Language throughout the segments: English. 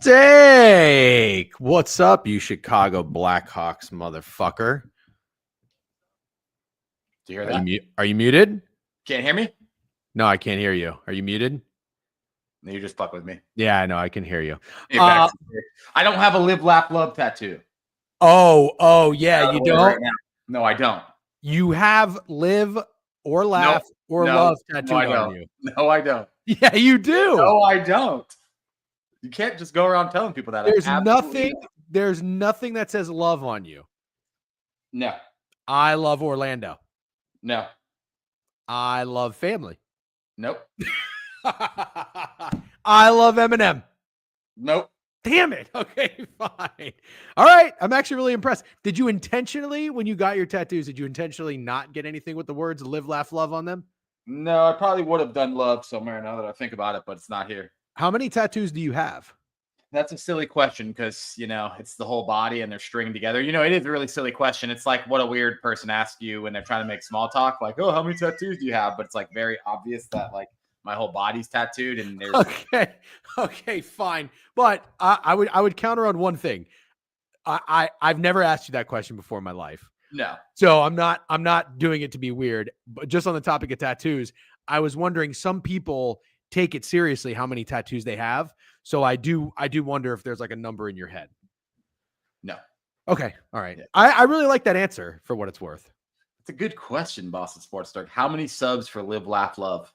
Steak. What's up, you Chicago Blackhawks motherfucker? Do you hear that? Are you muted? Can't hear me? No, I can't hear you. Are you muted? No, you just fuck with me. Yeah, I know. I can hear you. I don't have a live, laugh, love tattoo. Oh, yeah, you don't? Right now. No, I don't. You have live or laugh love tattooed on you. No, I don't. Yeah, you do. No, I don't. You can't just go around telling people that. There's nothing that says love on you. No. I love Orlando. No. I love family. Nope. I love Eminem. Nope. Damn it. Okay, fine. All right. I'm actually really impressed. Did you intentionally, when you got your tattoos, did you intentionally not get anything with the words live, laugh, love on them? No, I probably would have done love somewhere now that I think about it, but it's not here. How many tattoos do you have? That's a silly question because, it's the whole body and they're stringed together. It is a really silly question. It's like what a weird person asks you when they're trying to make small talk. Like, oh, how many tattoos do you have? But it's like very obvious that like my whole body's tattooed. And there's Okay, fine. But I would counter on one thing. I've never asked you that question before in my life. No. So I'm not doing it to be weird. But just on the topic of tattoos, I was wondering, some people take it seriously how many tattoos they have. So I do wonder if there's like a number in your head. No. Okay. All right. Yeah. I really like that answer for what it's worth. It's a good question, Boston Sports Dark. How many subs for Live, Laugh, Love?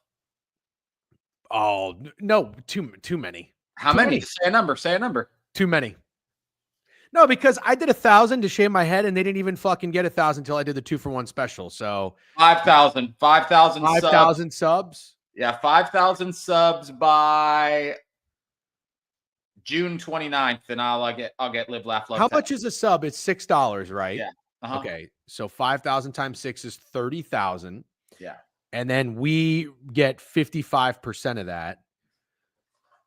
Oh, no, too many. How many? Say a number. Too many. No, because I did 1,000 to shave my head and they didn't even fucking get 1,000 until I did the 2-for-1 special. So 5,000 subs. Yeah, 5,000 subs by June 29th, and I'll get Live, Laugh, Love. How much is a sub? It's $6, right? Yeah. Uh-huh. Okay, so 5,000 times 6 is 30,000. Yeah. And then we get 55% of that,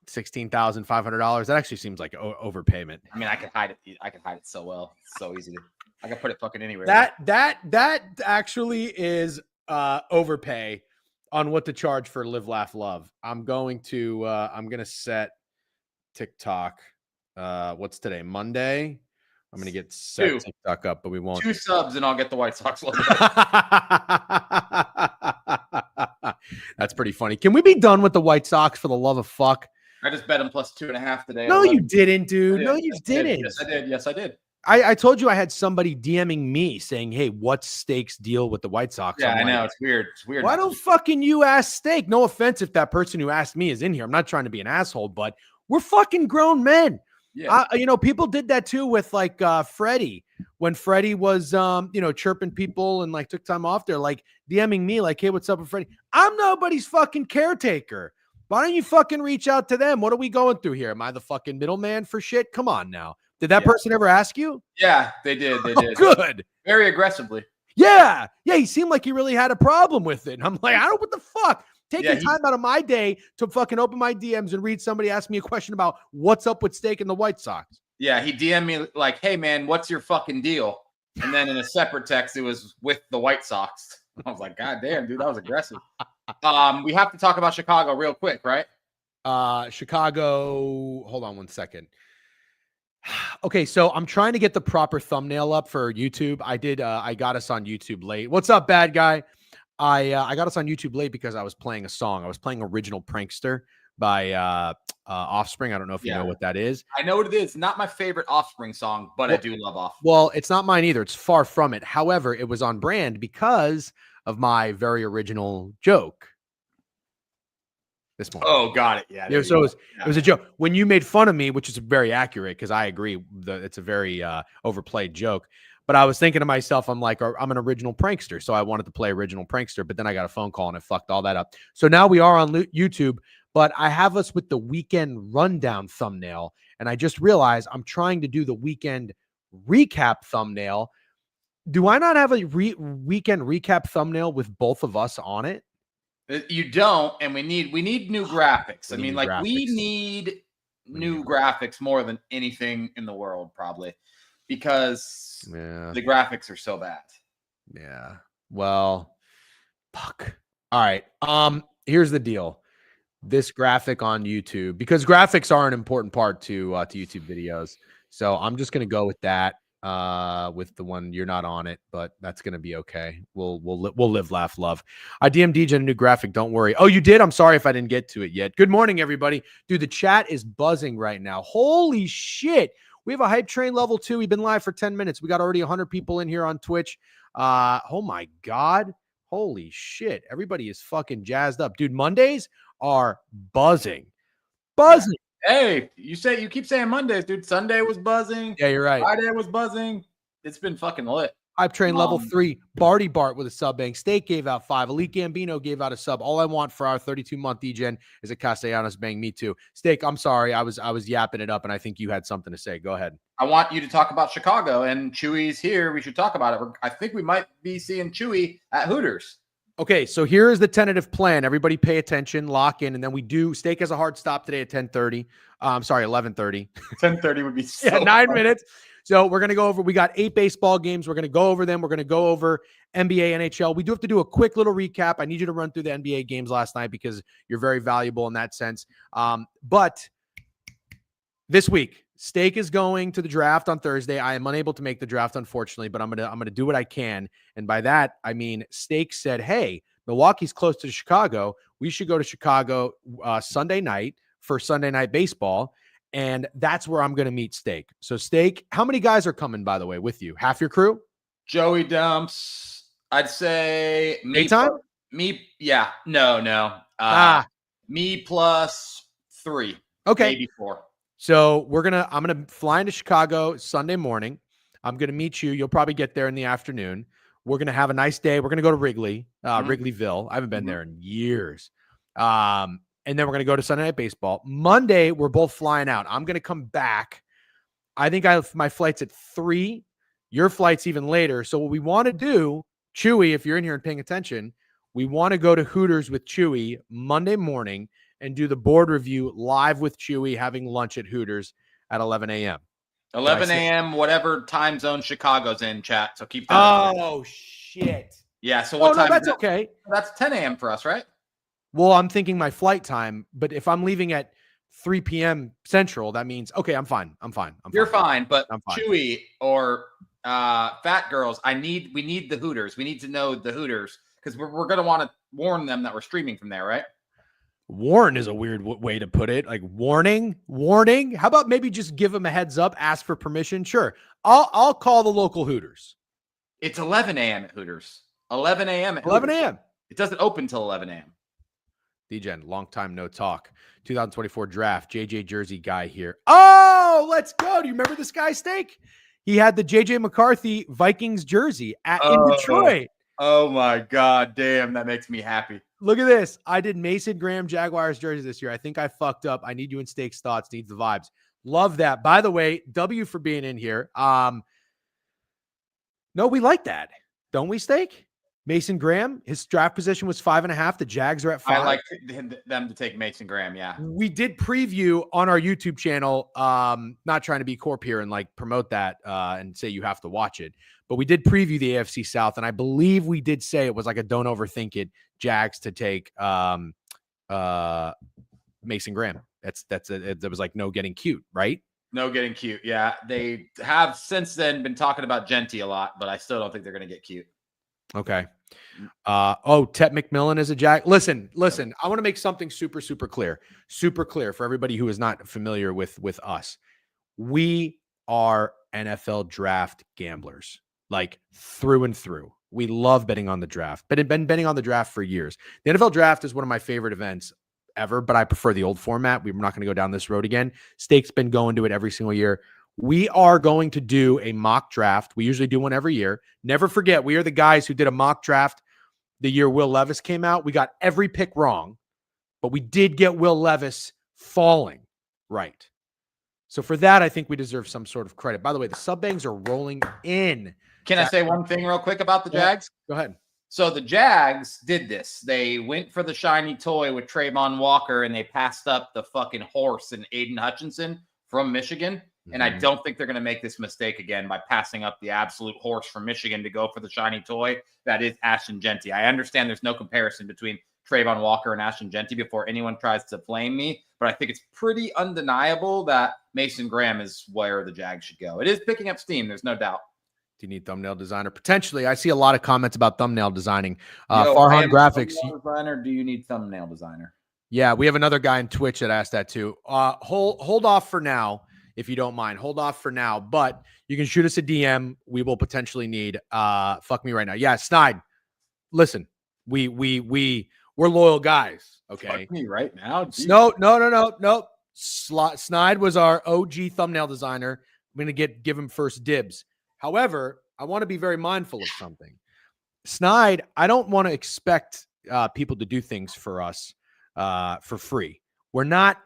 $16,500. That actually seems like overpayment. I mean, I can hide it. I can hide it so well. It's so easy I can put it fucking anywhere. That actually is overpay on what to charge for Live, Laugh, Love. I'm going to set TikTok. What's today? Monday. I'm going to get set TikTok up, but we won't. 2 subs and I'll get the White Sox logo. That's pretty funny. Can we be done with the White Sox for the love of fuck? I just bet them plus 2.5 today. No, you didn't, dude. No, you didn't. Yes, I did. I told you I had somebody DMing me saying, hey, what's Steak's deal with the White Sox? Yeah, I know. It's weird. Why don't fucking you ask Steak? No offense if that person who asked me is in here. I'm not trying to be an asshole, but we're fucking grown men. Yeah. People did that too with like Freddie. When Freddie was, chirping people and like took time off, they're like DMing me like, hey, what's up with Freddie? I'm nobody's fucking caretaker. Why don't you fucking reach out to them? What are we going through here? Am I the fucking middleman for shit? Come on now. Did that person ever ask you? Yeah, they did. They did. Good. Very aggressively. Yeah. Yeah. He seemed like he really had a problem with it. And I'm like, what the fuck? Taking time out of my day to fucking open my DMs and read somebody ask me a question about what's up with Steak and the White Sox. Yeah, he DM'd me like, hey, man, what's your fucking deal? And then in a separate text, it was with the White Sox. I was like, God damn, dude, that was aggressive. We have to talk about Chicago real quick, right? Chicago, hold on one second. Okay, so I'm trying to get the proper thumbnail up for YouTube. I got us on YouTube late. What's up, bad guy? I got us on YouTube late because I was playing a song. I was playing Original Prankster by Offspring. I don't know if you know what that is. I know what it is. Not my favorite Offspring song, but I do love Offspring. Well, it's not mine either. It's far from it. However, it was on brand because of my very original joke this morning. Oh, got it. Yeah. So it was a joke. When you made fun of me, which is very accurate because I agree that it's a very overplayed joke. But I was thinking to myself, I'm like, I'm an original prankster. So I wanted to play Original Prankster, but then I got a phone call and it fucked all that up. So now we are on YouTube, but I have us with the weekend rundown thumbnail. And I just realized I'm trying to do the weekend recap thumbnail. Do I not have a weekend recap thumbnail with both of us on it? You don't. And we need new graphics. We need new graphics more than anything in the world, probably. Because the graphics are so bad. Yeah. Well, fuck. All right. Here's the deal. this graphic on YouTube because graphics are an important part to YouTube videos. So I'm just gonna go with that. With the one you're not on it, but that's gonna be okay. We'll live, laugh, love. I DM DJ a new graphic. Don't worry. Oh, you did? I'm sorry if I didn't get to it yet. Good morning, everybody. Dude, the chat is buzzing right now. Holy shit. We have a hype train level 2. We've been live for 10 minutes. We got already 100 people in here on Twitch. Oh my God. Holy shit. Everybody is fucking jazzed up. Dude, Mondays are buzzing. Buzzing. Yeah. Hey, you keep saying Mondays, dude. Sunday was buzzing. Yeah, you're right. Friday was buzzing. It's been fucking lit. Hype train level 3. Barty Bart with a sub bang. Steak gave out 5. Elite Gambino gave out a sub. All I want for our 32-month degen is a Castellanos bang. Me too. Steak, I'm sorry. I was yapping it up, and I think you had something to say. Go ahead. I want you to talk about Chicago, and Chewy's here. We should talk about it. I think we might be seeing Chewy at Hooters. Okay, so here is the tentative plan. Everybody pay attention, lock in, and then we do. Steak has a hard stop today at 10:30. I'm sorry, 11:30. 10:30 would be so 9 minutes. So we're going to go over, we got 8 baseball games. We're going to go over them. We're going to go over NBA, NHL. We do have to do a quick little recap. I need you to run through the NBA games last night because you're very valuable in that sense. But this week, Steak is going to the draft on Thursday. I am unable to make the draft, unfortunately, but I'm gonna do what I can. And by that, I mean Steak said, hey, Milwaukee's close to Chicago. We should go to Chicago Sunday night for Sunday Night Baseball. And that's where I'm going to meet Steak. So Steak, how many guys are coming, by the way, with you? Half your crew? Joey Dumps. I'd say me. Daytime? Yeah. No. Me plus 3. Okay. Maybe 4. So I'm going to fly into Chicago Sunday morning. I'm going to meet you. You'll probably get there in the afternoon. We're going to have a nice day. We're going to go to Wrigleyville. I haven't been there in years. And then we're going to go to Sunday Night Baseball. Monday, we're both flying out. I'm going to come back. I think my flight's at 3. Your flight's even later. So what we want to do, Chewy, if you're in here and paying attention, we want to go to Hooters with Chewy Monday morning and do the board review live with Chewy having lunch at Hooters at 11 a.m. 11 a.m., whatever time zone Chicago's in, chat. So keep that. Oh, shit. Yeah, so what time? No, that's okay. That's 10 a.m. for us, right? Well, I'm thinking my flight time, but if I'm leaving at 3 p.m. Central, that means, okay, I'm fine. You're fine, but I'm fine. Chewy or Fat Girls, we need the Hooters. We need to know the Hooters because we're going to want to warn them that we're streaming from there, right? Warn is a weird way to put it. Like warning. How about maybe just give them a heads up, ask for permission? Sure. I'll call the local Hooters. It's 11 a.m. at Hooters. 11 a.m. 11 a.m. It doesn't open till 11 a.m. DGen, long time no talk. 2024 draft, JJ Jersey guy here. Oh, let's go. Do you remember this guy, Steak? He had the JJ McCarthy Vikings jersey in Detroit. Oh my God. Damn, that makes me happy. Look at this. I did Mason Graham Jaguars jersey this year. I think I fucked up. I need you in Steak's thoughts, needs the vibes. Love that. By the way, W for being in here. No, we like that. Don't we, Steak? Mason Graham, his draft position was 5.5. The Jags are at 5. I like them to take Mason Graham, yeah. We did preview on our YouTube channel, not trying to be corp here and like promote that and say you have to watch it, but we did preview the AFC South, and I believe we did say it was like a don't overthink it, Jags to take Mason Graham. That was like no getting cute, right? No getting cute, yeah. They have since then been talking about Genty a lot, but I still don't think they're going to get cute. Okay. Tet McMillan is a Jag. Listen. I want to make something super clear for everybody who is not familiar with us. We are NFL draft gamblers, like through and through. We love betting on the draft, but I've been betting on the draft for years. The NFL draft is one of my favorite events ever, but I prefer the old format. We're not going to go down this road again. Steak's been going to it every single year. We are going to do a mock draft. We usually do one every year. Never forget, we are the guys who did a mock draft the year Will Levis came out. We got every pick wrong, but we did get Will Levis falling right. So for that, I think we deserve some sort of credit. By the way, the sub-bangs are rolling in. Can I say one thing real quick about the Jags? Go ahead. So the Jags did this. They went for the shiny toy with Trayvon Walker, and they passed up the fucking horse and Aiden Hutchinson from Michigan. And I don't think they're going to make this mistake again by passing up the absolute horse from Michigan to go for the shiny toy. That is Ashton Genty. I understand there's no comparison between Trayvon Walker and Ashton Genty before anyone tries to blame me. But I think it's pretty undeniable that Mason Graham is where the Jags should go. It is picking up steam. There's no doubt. Do you need thumbnail designer? Potentially. I see a lot of comments about thumbnail designing. Yo, Farhan Graphics. Thumbnail designer, do you need thumbnail designer? Yeah, we have another guy in Twitch that asked that too. Hold off for now, if you don't mind. Hold off for now, but you can shoot us a DM. We will potentially need fuck me right now. Yeah, Snide. Listen, we're loyal guys. Okay. Fuck me right now. No. Snide was our OG thumbnail designer. I'm gonna give him first dibs. However, I want to be very mindful of something. Snide, I don't want to expect people to do things for us for free. We're not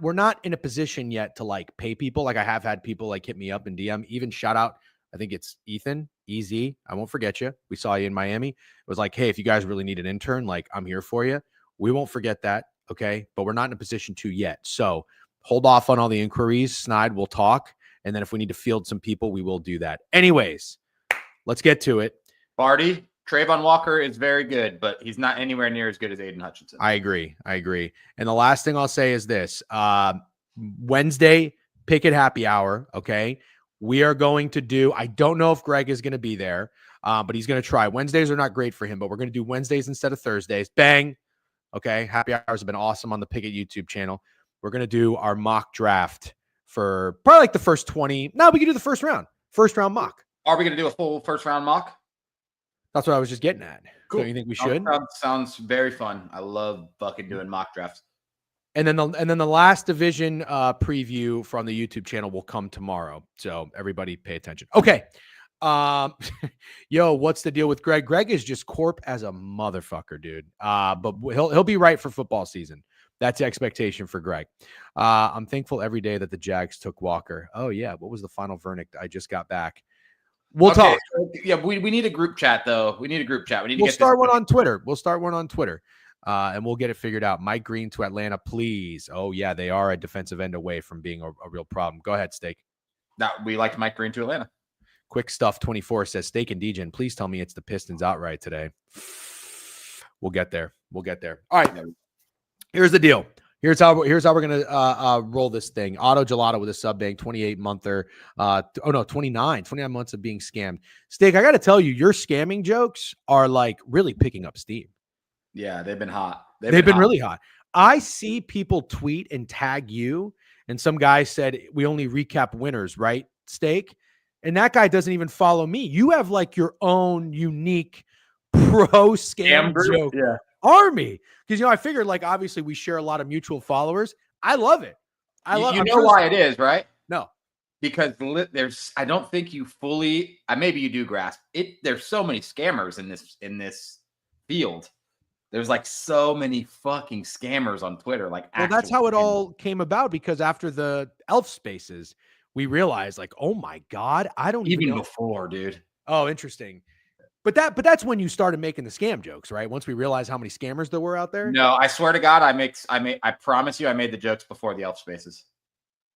in a position yet to like pay people. Like I have had people like hit me up in DM, even shout out. I think it's Ethan, EZ. I won't forget you. We saw you in Miami. It was like, hey, if you guys really need an intern, like I'm here for you. We won't forget that. Okay. But we're not in a position to yet. So hold off on all the inquiries. Snide, we'll talk. And then if we need to field some people, we will do that. Anyways, let's get to it. Barty, Trayvon Walker is very good, but he's not anywhere near as good as Aiden Hutchinson. I agree. And the last thing I'll say is this. Wednesday, Pickett happy hour, okay? We are going to do, I don't know if Greg is going to be there, but he's going to try. Wednesdays are not great for him, but we're going to do Wednesdays instead of Thursdays. Bang. Okay, happy hours have been awesome on the Pickett YouTube channel. We're going to do our mock draft for probably like the first 20. No, we can do the first round mock. Are we going to do a full first round mock? That's what I was just getting at. Cool. Don't you think we should? Sounds very fun. I love fucking doing mock drafts. And then the last division preview from the YouTube channel will come tomorrow. So everybody pay attention. Okay. Yo, what's the deal with Greg? Greg is just corp as a motherfucker, dude. But he'll be right for football season. That's the expectation for Greg. I'm thankful every day that the Jags took Walker. Oh yeah. What was the final verdict? I just got back. We'll talk. Yeah, we need a group chat though. We need a group chat. We'll start one on Twitter. And we'll get it figured out. Mike Green to Atlanta, please. Oh yeah, they are a defensive end away from being a real problem. Go ahead, Steak. We liked Mike Green to Atlanta. Quick Stuff 24 says Steak and DJ. Please tell me it's the Pistons outright today. We'll get there. All right. Here's the deal. Here's how we're gonna roll this thing. Auto Gelato with a sub bank, 28-monther. 29 months of being scammed. Steak, I got to tell you, your scamming jokes are like really picking up steam. Yeah, they've been hot. They've been really hot. I see people tweet and tag you, and some guy said we only recap winners, right, Steak? And that guy doesn't even follow me. You have like your own unique pro scam joke army. Because, I figured like obviously we share a lot of mutual followers. I love it. You know why it is, right? No. Because I don't think you fully, maybe you do grasp it. There's so many scammers in this field. There's like so many fucking scammers on Twitter. Like, well, that's how it all came about, because after the Elf Spaces, we realized like, oh my God, I don't even know. Before, dude. Oh, interesting. But that's when you started making the scam jokes, right? Once we realized how many scammers there were out there. No, I swear to God, I promise you, I made the jokes before the Elf Spaces.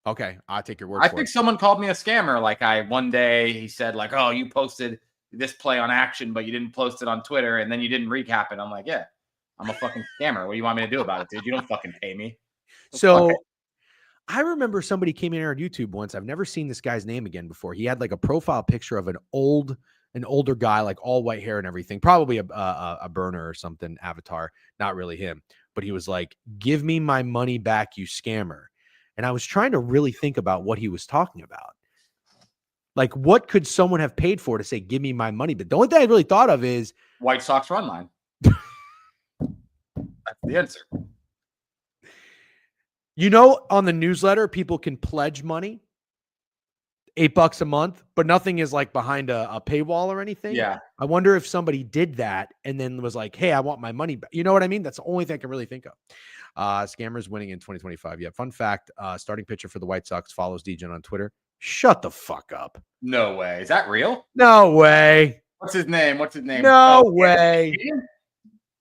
Okay, I'll take your word. I think someone called me a scammer. Like one day he said like, "Oh, you posted this play on Action, but you didn't post it on Twitter, and then you didn't recap it." I'm like, "Yeah, I'm a fucking scammer. What do you want me to do about it, dude? You don't fucking pay me." So I remember somebody came in our YouTube once. I've never seen this guy's name again before. He had like a profile picture of an older guy, like all white hair and everything, probably a burner or something avatar, not really him. But he was like, "Give me my money back, you scammer." And I was trying to really think about what he was talking about. Like, what could someone have paid for to say, "Give me my money"? But the only thing I really thought of is White Sox run line. That's the answer. On the newsletter, people can pledge money, $8 a month, but nothing is like behind a paywall or anything. Yeah. I wonder if somebody did that and then was like, "Hey, I want my money back." You know what I mean? That's the only thing I can really think of. Scammers winning in 2025. Yeah. Fun fact, starting pitcher for the White Sox follows DJ on Twitter. Shut the fuck up. No way. Is that real? No way. What's his name? No way.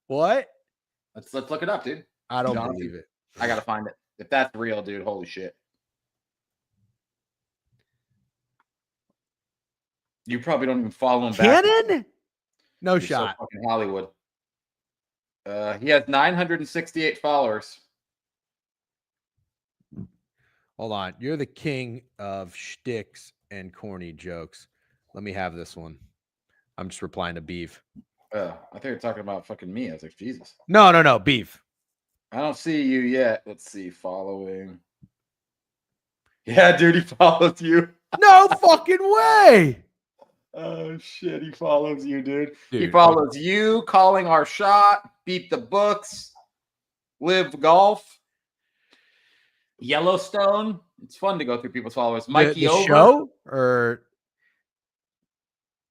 What? Let's look it up, dude. I don't believe it. I gotta find it. If that's real, dude, holy shit. You probably don't even follow him back. Cannon? No You're shot. so fucking Hollywood. He has 968 followers. Hold on. You're the king of shticks and corny jokes. Let me have this one. I'm just replying to Beef. I think you're talking about fucking me. I was like, Jesus. No. Beef. I don't see you yet. Let's see. Following. Yeah, dude, he follows you. No fucking way. Oh shit, he follows you, dude. He Dude, follows you, calling our shot, beat the books, live golf, Yellowstone. It's fun to go through people's followers. Mikey the Over. show or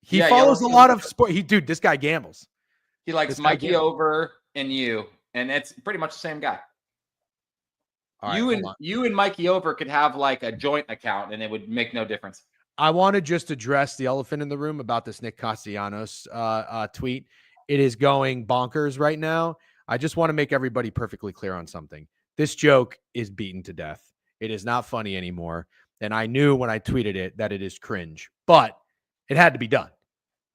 he Yeah, follows a Yellowstone. lot of sport. Dude, this guy gambles. He likes Mikey Over and you, and it's pretty much the same guy. All you and Mikey Over could have like a joint account, and it would make no difference. I want to just address the elephant in the room about this Nick Castellanos tweet. It is going bonkers right now. I just want to make everybody perfectly clear on something. This joke is beaten to death. It is not funny anymore. And I knew when I tweeted it that it is cringe, but it had to be done.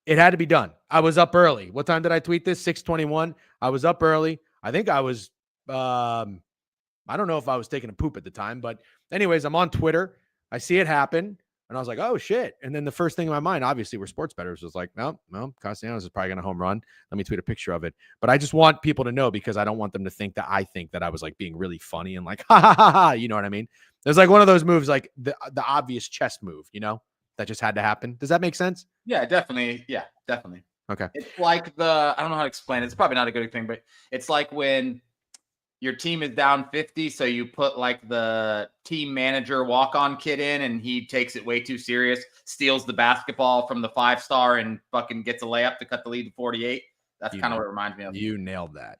It had to be done. I was up early. What time did I tweet this? 6:21. I was up early. I think I was, I don't know if I was taking a poop at the time, but anyways, I'm on Twitter. I see it happen. And I was like, oh, shit. And then the first thing in my mind, obviously, we're sports bettors, was like, no, Castellanos is probably going to home run. Let me tweet a picture of it. But I just want people to know, because I don't want them to think that I think that I was like being really funny and like, ha, ha, ha, ha. You know what I mean? There's like one of those moves, like the obvious chess move, you know, that just had to happen. Does that make sense? Yeah, definitely. Yeah, definitely. Okay. It's like I don't know how to explain it. It's probably not a good thing, but it's like when your team is down 50, so you put like the team manager walk-on kid in, and he takes it way too serious, steals the basketball from the 5-star and fucking gets a layup to cut the lead to 48. That's kind of what it reminds me of. You nailed that.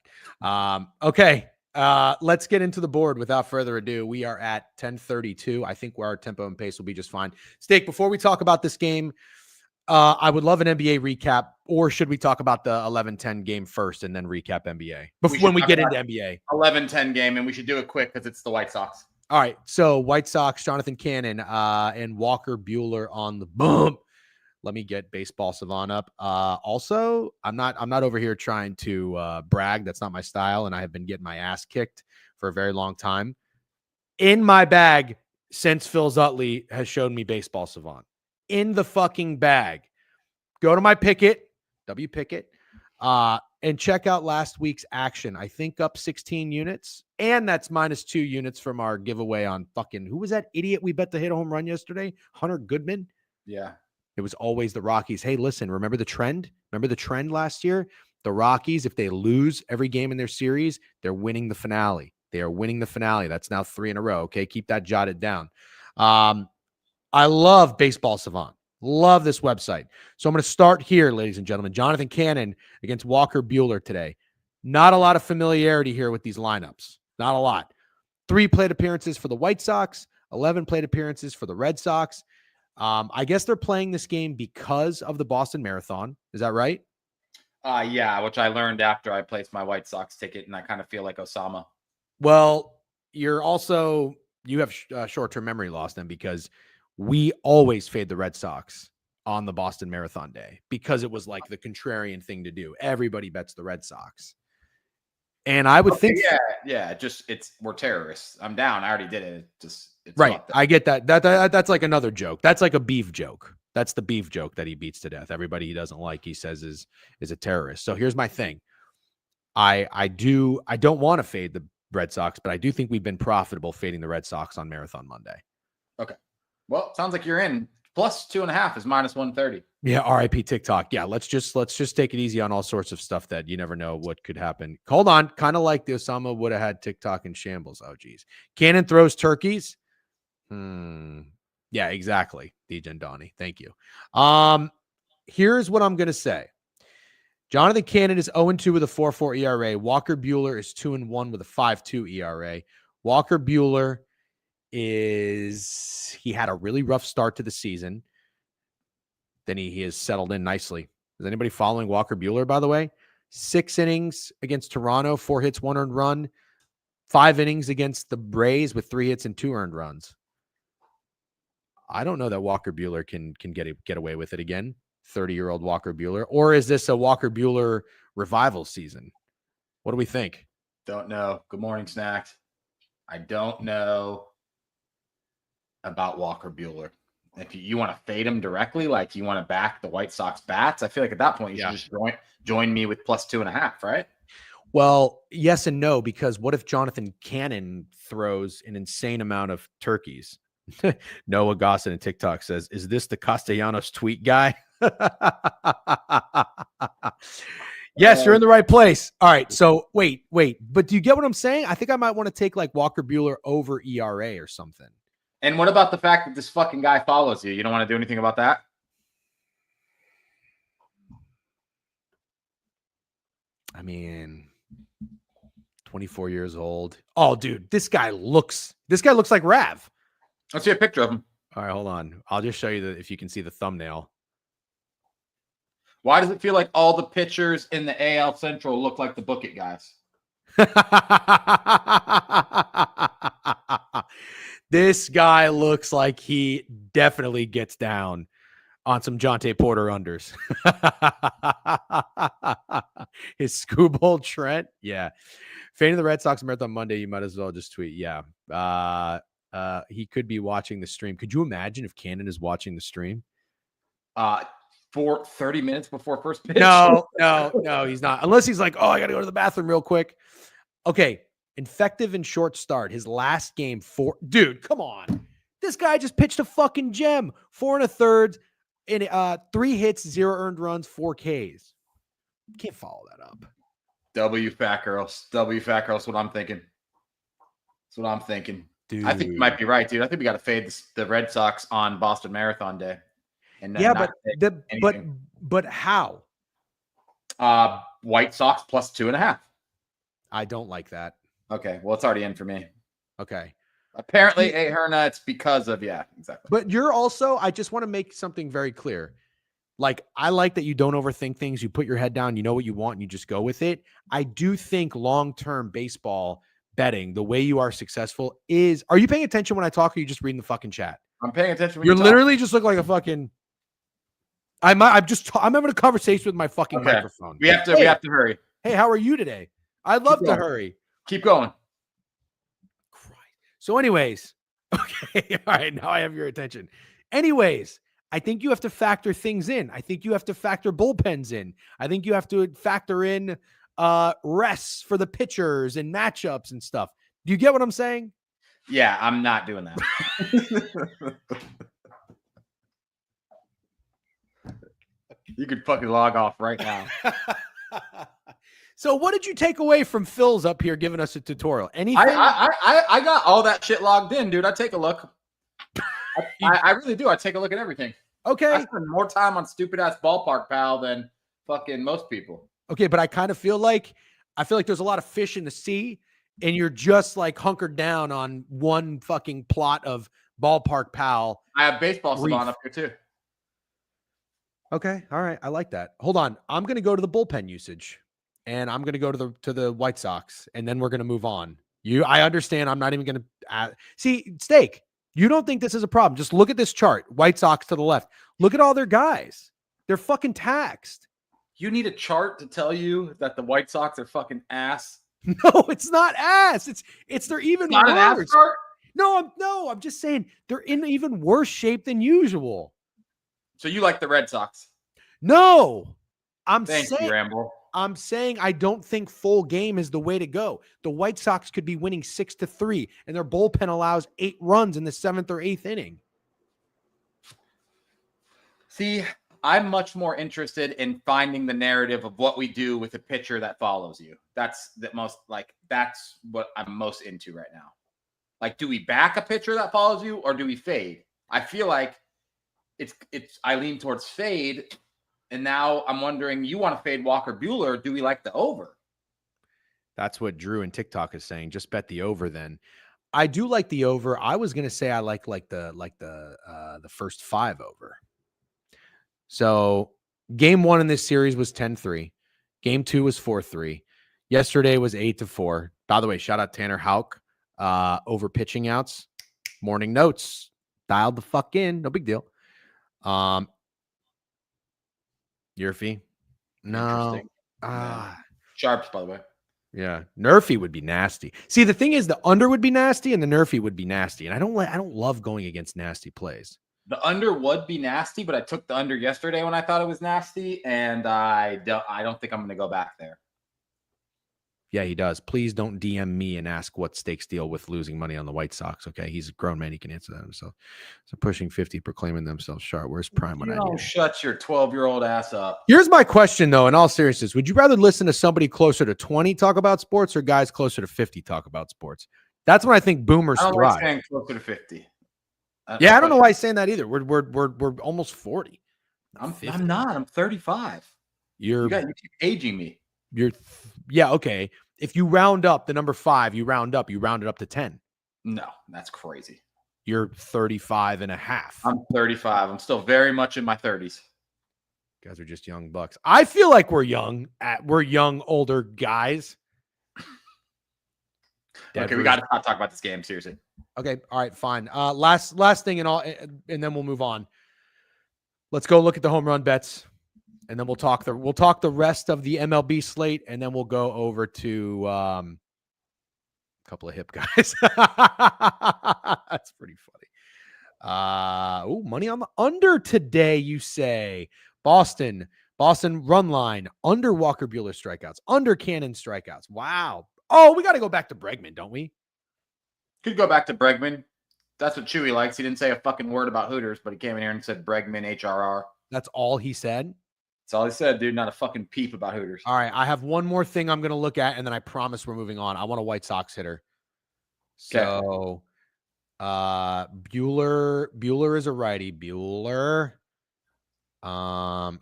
Okay. Let's get into the board without further ado. We are at 10:32. I think where our tempo and pace will be just fine. Steak, before we talk about this game, I would love an NBA recap, or should we talk about the 11-10 game first and then recap NBA when we get into NBA? 11-10 game, and we should do it quick because it's the White Sox. All right, so White Sox, Jonathan Cannon, and Walker Buehler on the bump. Let me get Baseball Savant up. Also, I'm not over here trying to brag. That's not my style, and I have been getting my ass kicked for a very long time. In my bag since Phil Zutley has shown me Baseball Savant. In the fucking bag. Go to my Pickett, W Pickett, and check out last week's action. I think up 16 units, and that's -2 units from our giveaway on fucking, who was that idiot we bet to hit a home run yesterday? Hunter Goodman? Yeah. It was always the Rockies. Hey, listen, remember the trend? Remember the trend last year? The Rockies, if they lose every game in their series, they're winning the finale. They are winning the finale. That's now 3 in a row. Okay, keep that jotted down. I love Baseball Savant. Love this website. So I'm going to start here, ladies and gentlemen. Jonathan Cannon against Walker Buehler today. Not a lot of familiarity here with these lineups. Not a lot. 3 plate appearances for the White Sox, 11 plate appearances for the Red Sox. I guess they're playing this game because of the Boston Marathon. Is that right? Yeah, which I learned after I placed my White Sox ticket, and I kind of feel like Osama. Well, you have short-term memory loss then, because we always fade the Red Sox on the Boston Marathon day because it was like the contrarian thing to do. Everybody bets the Red Sox. And I would think, we're terrorists. I'm down. I already did it. It's right. I get that. That's like another joke. That's like a beef joke. That's the beef joke that he beats to death. Everybody he doesn't like, he says is a terrorist. So here's my thing. I don't want to fade the Red Sox, but I do think we've been profitable fading the Red Sox on Marathon Monday. Okay. Well, sounds like you're in. Plus 2.5 is -130. Yeah, RIP TikTok. Yeah, let's just take it easy on all sorts of stuff that you never know what could happen. Hold on, kind of like the Osama would have had TikTok in shambles. Oh, geez. Cannon throws turkeys. Yeah, exactly. DJ Donnie. Thank you. Here's what I'm gonna say. Jonathan Cannon is 0-2 with a 4.4 ERA. Walker Buehler is 2-1 with a 5.2 ERA. Walker Buehler he had a really rough start to the season. Then he has settled in nicely. Is anybody following Walker Buehler, by the way? 6 innings against Toronto, 4 hits, 1 earned run. 5 innings against the Braves with 3 hits and 2 earned runs. I don't know that Walker Buehler can get away with it again. 30-year-old Walker Buehler. Or is this a Walker Buehler revival season? What do we think? Don't know. Good morning, Snacks. I don't know about Walker Bueller. If you want to fade him directly, like you want to back the White Sox bats, I feel like at that point you should just join me with +2.5, right? Well, yes and no, because what if Jonathan Cannon throws an insane amount of turkeys? Noah Gosson in TikTok says, "Is this the Castellanos tweet guy?" Yes, you're in the right place. All right. So wait. But do you get what I'm saying? I think I might want to take like Walker Bueller over ERA or something. And what about the fact that this fucking guy follows you? You don't want to do anything about that? I mean, 24 years old. Oh, dude, this guy looks like Rav. Let's see a picture of him. All right, hold on. I'll just show you if you can see the thumbnail. Why does it feel like all the pitchers in the AL Central look like the Book It guys? This guy looks like he definitely gets down on some Jonte Porter unders. His Scooble Trent. Yeah. Fan of the Red Sox Marathon Monday, you might as well just tweet. Yeah. He could be watching the stream. Could you imagine if Cannon is watching the stream? For 30 minutes before first pitch? No, he's not. Unless he's like, oh, I got to go to the bathroom real quick. Okay. Effective and short start. His last game, dude, come on. This guy just pitched a fucking gem. 4 1/3, in 3 hits, 0 earned runs, 4 Ks. Can't follow that up. W fat girls. That's what I'm thinking. Dude. I think you might be right, dude. I think we got to fade the Red Sox on Boston Marathon Day. And but how? White Sox +2.5. I don't like that. Okay, well, it's already in for me. Okay. Apparently, Herna, it's because of, yeah, exactly. But you're also, I just want to make something very clear. Like, I like that you don't overthink things. You put your head down, you know what you want, and you just go with it. I do think long-term baseball betting, the way you are successful is, are you paying attention when I talk, or are you just reading the fucking chat? I'm paying attention when you're literally just look like a fucking, I'm having a conversation with my fucking microphone. We have to hurry. Hey, how are you today? I'd love to hurry. Keep going. So anyways, okay. All right. Now I have your attention. Anyways, I think you have to factor things in. I think you have to factor bullpens in. I think you have to factor in rests for the pitchers and matchups and stuff. Do you get what I'm saying? Yeah, I'm not doing that. You could fucking log off right now. So what did you take away from Phil's up here giving us a tutorial? Anything? I got all that shit logged in, dude. I take a look. I really do. I take a look at everything. Okay. I spend more time on stupid ass Ballpark Pal than fucking most people. Okay, but I kind of feel like there's a lot of fish in the sea, and you're just like hunkered down on one fucking plot of Ballpark Pal. I have Baseball Savant up here too. Okay. All right. I like that. Hold on. I'm going to go to the bullpen usage. And I'm going to go to the White Sox, and then we're going to move on. I understand. I'm not even going to see Steak. You don't think this is a problem. Just look at this chart. White Sox to the left. Look at all their guys. They're fucking taxed. You need a chart to tell you that the White Sox are fucking ass. No, it's not ass. They're even not worse. An ass chart? No, I'm just saying they're in even worse shape than usual. So you like the Red Sox? No. Thank you, Ramble. I'm saying I don't think full game is the way to go. The White Sox could be winning 6-3, and their bullpen allows 8 runs in the 7th or 8th inning. See, I'm much more interested in finding the narrative of what we do with a pitcher that follows you. That's what I'm most into right now. Like, do we back a pitcher that follows you, or do we fade? I feel like I lean towards fade. And now I'm wondering, you want to fade Walker Bueller? Do we like the over? That's what Drew in TikTok is saying. Just bet the over then. I do like the over. I was going to say I like the first 5 over. So game 1 in this series was 10-3. Game 2 was 4-3. Yesterday was 8-4. By the way, shout out Tanner Houck over pitching outs. Morning notes. Dialed the fuck in. No big deal. Your fee? No. Sharps, by the way. Yeah, Nerfy would be nasty. See, the thing is, the under would be nasty, and the Nerfy would be nasty, and I don't love going against nasty plays. The under would be nasty, but I took the under yesterday when I thought it was nasty, and I don't think I'm going to go back there. Yeah, he does. Please don't DM me and ask what stakes deal with losing money on the White Sox. Okay, he's a grown man; he can answer that himself. So pushing 50, proclaiming themselves sharp. Where's prime when I need? Shut your 12-year-old ass up. Here's my question, though. In all seriousness, would you rather listen to somebody closer to 20 talk about sports or guys closer to 50 talk about sports? That's when I think boomers thrive. Like saying closer to 50. Yeah, I don't know why he's saying that either. We're almost 40. I'm not. I'm 35. You keep aging me. Yeah, okay. If you round up the number 5, you round it up to 10. No, that's crazy. You're 35 and a half. I'm 35. I'm still very much in my 30s. You guys are just young bucks. I feel like we're young older guys. Okay, we got to talk about this game seriously. Okay, all right, fine. Last thing and then we'll move on. Let's go look at the home run bets, and then we'll talk the rest of the MLB slate, and then we'll go over to a couple of hip guys. That's pretty funny. Money on the under today, you say. Boston run line, under Walker Buehler strikeouts, under Cannon strikeouts. Wow. Oh, we got to go back to Bregman, don't we? Could go back to Bregman. That's what Chewy likes. He didn't say a fucking word about Hooters, but he came in here and said Bregman, HRR. That's all he said? That's all he said, dude. Not a fucking peep about Hooters. All right, I have one more thing I'm going to look at, and then I promise we're moving on. I want a White Sox hitter. So, Buehler is a righty. Buehler. So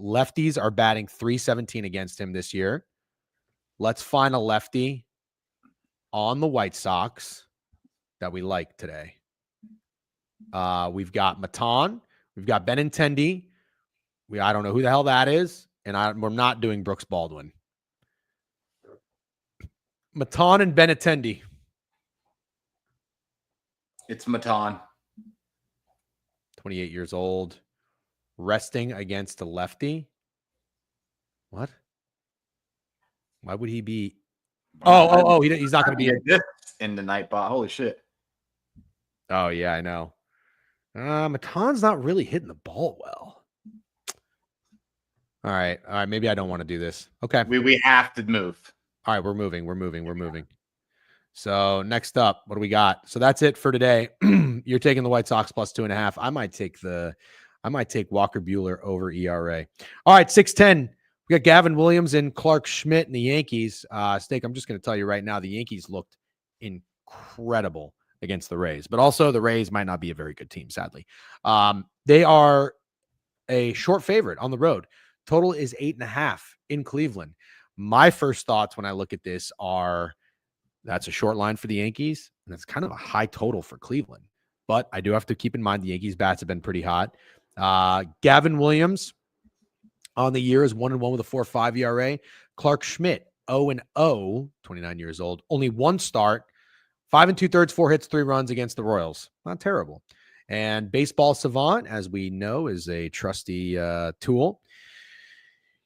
lefties are batting .317 against him this year. Let's find a lefty on the White Sox that we like today. We've got Maton. We've got Benintendi. I don't know who the hell that is, and we're not doing Brooks Baldwin. Maton and Benintendi. It's Maton. 28 years old. Resting against a lefty. What? Why would he be? He's not going to be in the night bot. Holy shit. Oh, yeah, I know. Maton's not really hitting the ball well. All right. Maybe I don't want to do this. Okay. We have to move. All right. We're moving. So next up, what do we got? So that's it for today. You're taking the White Sox plus 2.5. I might take Walker Buehler over ERA. All right. 6:10. We got Gavin Williams and Clark Schmidt in the Yankees. Steak, I'm just going to tell you right now, the Yankees looked incredible against the Rays, but also the Rays might not be a very good team, sadly. They are a short favorite on the road. Total is 8.5 in Cleveland. My first thoughts when I look at this are that's a short line for the Yankees, and it's kind of a high total for Cleveland. But I do have to keep in mind the Yankees' bats have been pretty hot. Gavin Williams on the year is 1-1 with a 4.5 ERA. Clark Schmidt, 0-0, 29 years old. Only one start, 5 2/3, 4 hits, 3 runs against the Royals. Not terrible. And Baseball Savant, as we know, is a trusty tool.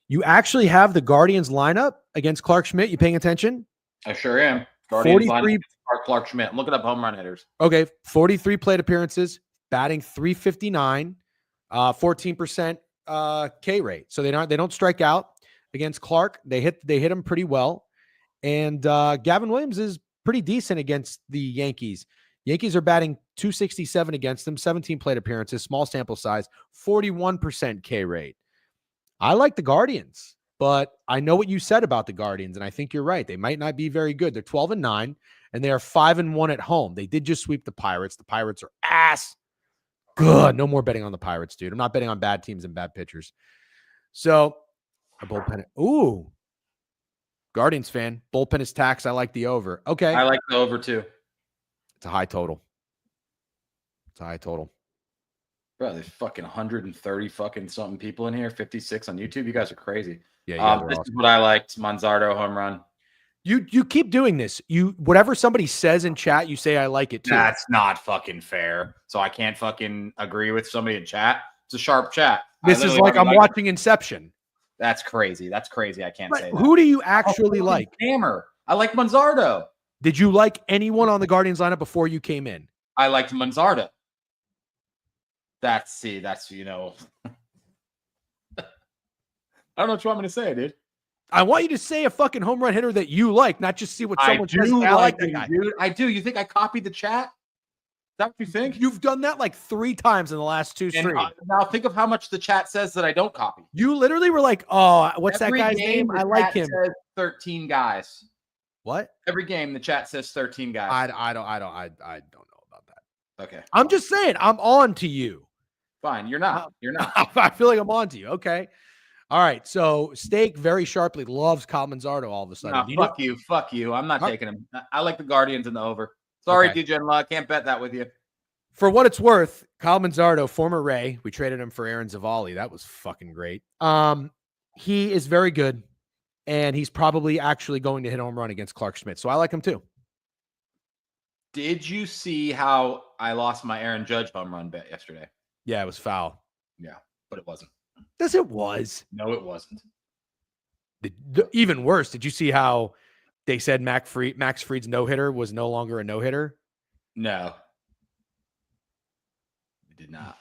You actually have the Guardians lineup against Clark Schmidt. You paying attention? I sure am. Guardians lineup Clark Schmidt. I'm looking up home run hitters. Okay, 43 plate appearances, batting .359, 14% K rate. So they don't strike out against Clark. They hit him pretty well. And Gavin Williams is pretty decent against the Yankees. Yankees are batting .267 against them, 17 plate appearances, small sample size, 41% K rate. I like the Guardians, but I know what you said about the Guardians, and I think you're right. They might not be very good. They're 12-9, and they are 5-1 at home. They did just sweep the Pirates. The Pirates are ass. Good. No more betting on the Pirates, dude. I'm not betting on bad teams and bad pitchers. So, a bullpen. Ooh. Guardians fan. Bullpen is taxed. I like the over. Okay. I like the over, too. It's a high total. Bro, there's fucking 130 fucking something people in here. 56 on YouTube. You guys are crazy. Yeah, this is what I liked. Manzardo home run. You keep doing this. Whatever somebody says in chat, you say I like it too. That's not fucking fair. So I can't fucking agree with somebody in chat. It's a sharp chat. This is like I'm watching Inception. That's crazy. That's crazy. I can't But say that. who do you actually like? Hammer. I like Manzardo. Did you like anyone on the Guardians lineup before you came in? I liked Manzardo. That's I don't know what you want me to say, dude. I want you to say a fucking home run hitter that you like, not just see what someone says. I like that guy, dude. I do. You think I copied the chat? Is that what you think? You've done that like 3 times in the last 2 streams. Now think of how much the chat says that I don't copy. You literally were like, "Oh, what's that guy's name? I like him." Says 13 guys. What? Every game the chat says 13 guys. I don't know about that. Okay. I'm just saying, I'm on to you. Fine, you're not. You're not. I feel like I'm on to you. Okay. All right. So Steak very sharply loves Kyle Manzardo all of a sudden. No, fuck you. I'm not taking him. I like the Guardians in the over. Sorry, DJ and Law. Can't bet that with you. For what it's worth, Kyle Manzardo, former Ray, we traded him for Aaron Zavali. That was fucking great. He is very good, and he's probably actually going to hit a home run against Clark Schmidt. So I like him too. Did you see how I lost my Aaron Judge home run bet yesterday? Yeah, it was foul. Yeah, but it wasn't. Yes, it was. No, it wasn't. Even worse, did you see how they said Max Fried's no-hitter was no longer a no-hitter? No. It did not.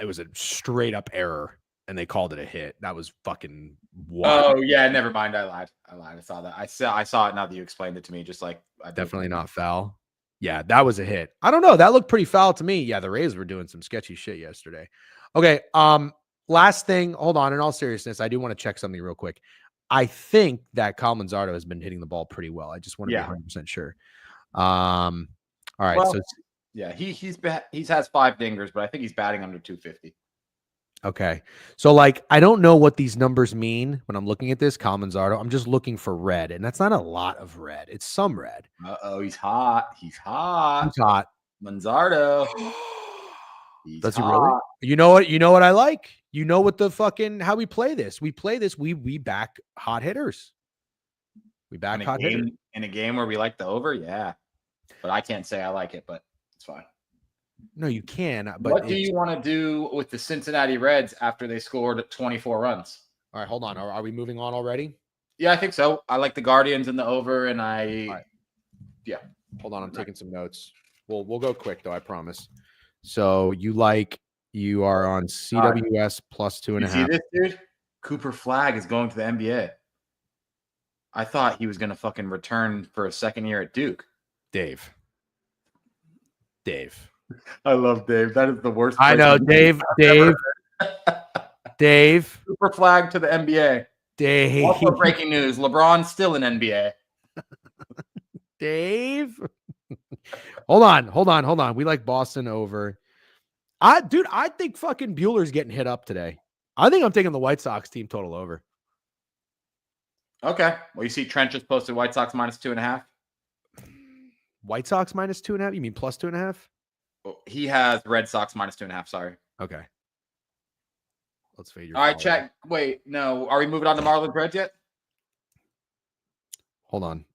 It was a straight-up error, and they called it a hit. That was fucking wild. Oh, yeah, never mind. I lied. I saw that. I saw it now that you explained it to me, just like definitely not foul. Yeah, that was a hit. I don't know. That looked pretty foul to me. Yeah, the Rays were doing some sketchy shit yesterday. Okay, last thing. Hold on. In all seriousness, I do want to check something real quick. I think that Kyle Manzardo has been hitting the ball pretty well. I just want to be 100% sure. All right. Well, so yeah, he has 5 dingers, but I think he's batting under 250. Okay. So, like, I don't know what these numbers mean when I'm looking at this. Kyle Manzardo, I'm just looking for red, and that's not a lot of red. It's some red. Uh-oh, he's hot. He's hot. He's hot. Manzardo. Does he really? You know what? You know what I like? You know what the fucking how we play this? We play this. We back hot hitters. We back hot hitters. In a game where we like the over, yeah. But I can't say I like it, but it's fine. No, you can. But what do you want to do with the Cincinnati Reds after they scored 24 runs? All right, hold on. Are we moving on already? Yeah, I think so. I like the Guardians in the over, and yeah. Hold on, I'm taking some notes. We'll go quick though, I promise. So you are on CWS plus 2.5. See this, dude? Cooper Flagg is going to the NBA. I thought he was going to fucking return for a second year at Duke. Dave. I love Dave. That is the worst. I know, Dave. Cooper Flagg to the NBA. Dave. Also breaking news. LeBron's still in NBA. Dave. Hold on. We like Boston over. I think fucking Bueller's getting hit up today. I think I'm taking the White Sox team total over. Okay. Well, you see Trent just posted White Sox minus 2.5. White Sox minus 2.5? You mean plus 2.5? He has Red Sox minus 2.5. Sorry. Okay. Let's fade your. All right, check. Wait, no. Are we moving on to Marlins Reds yet? Hold on.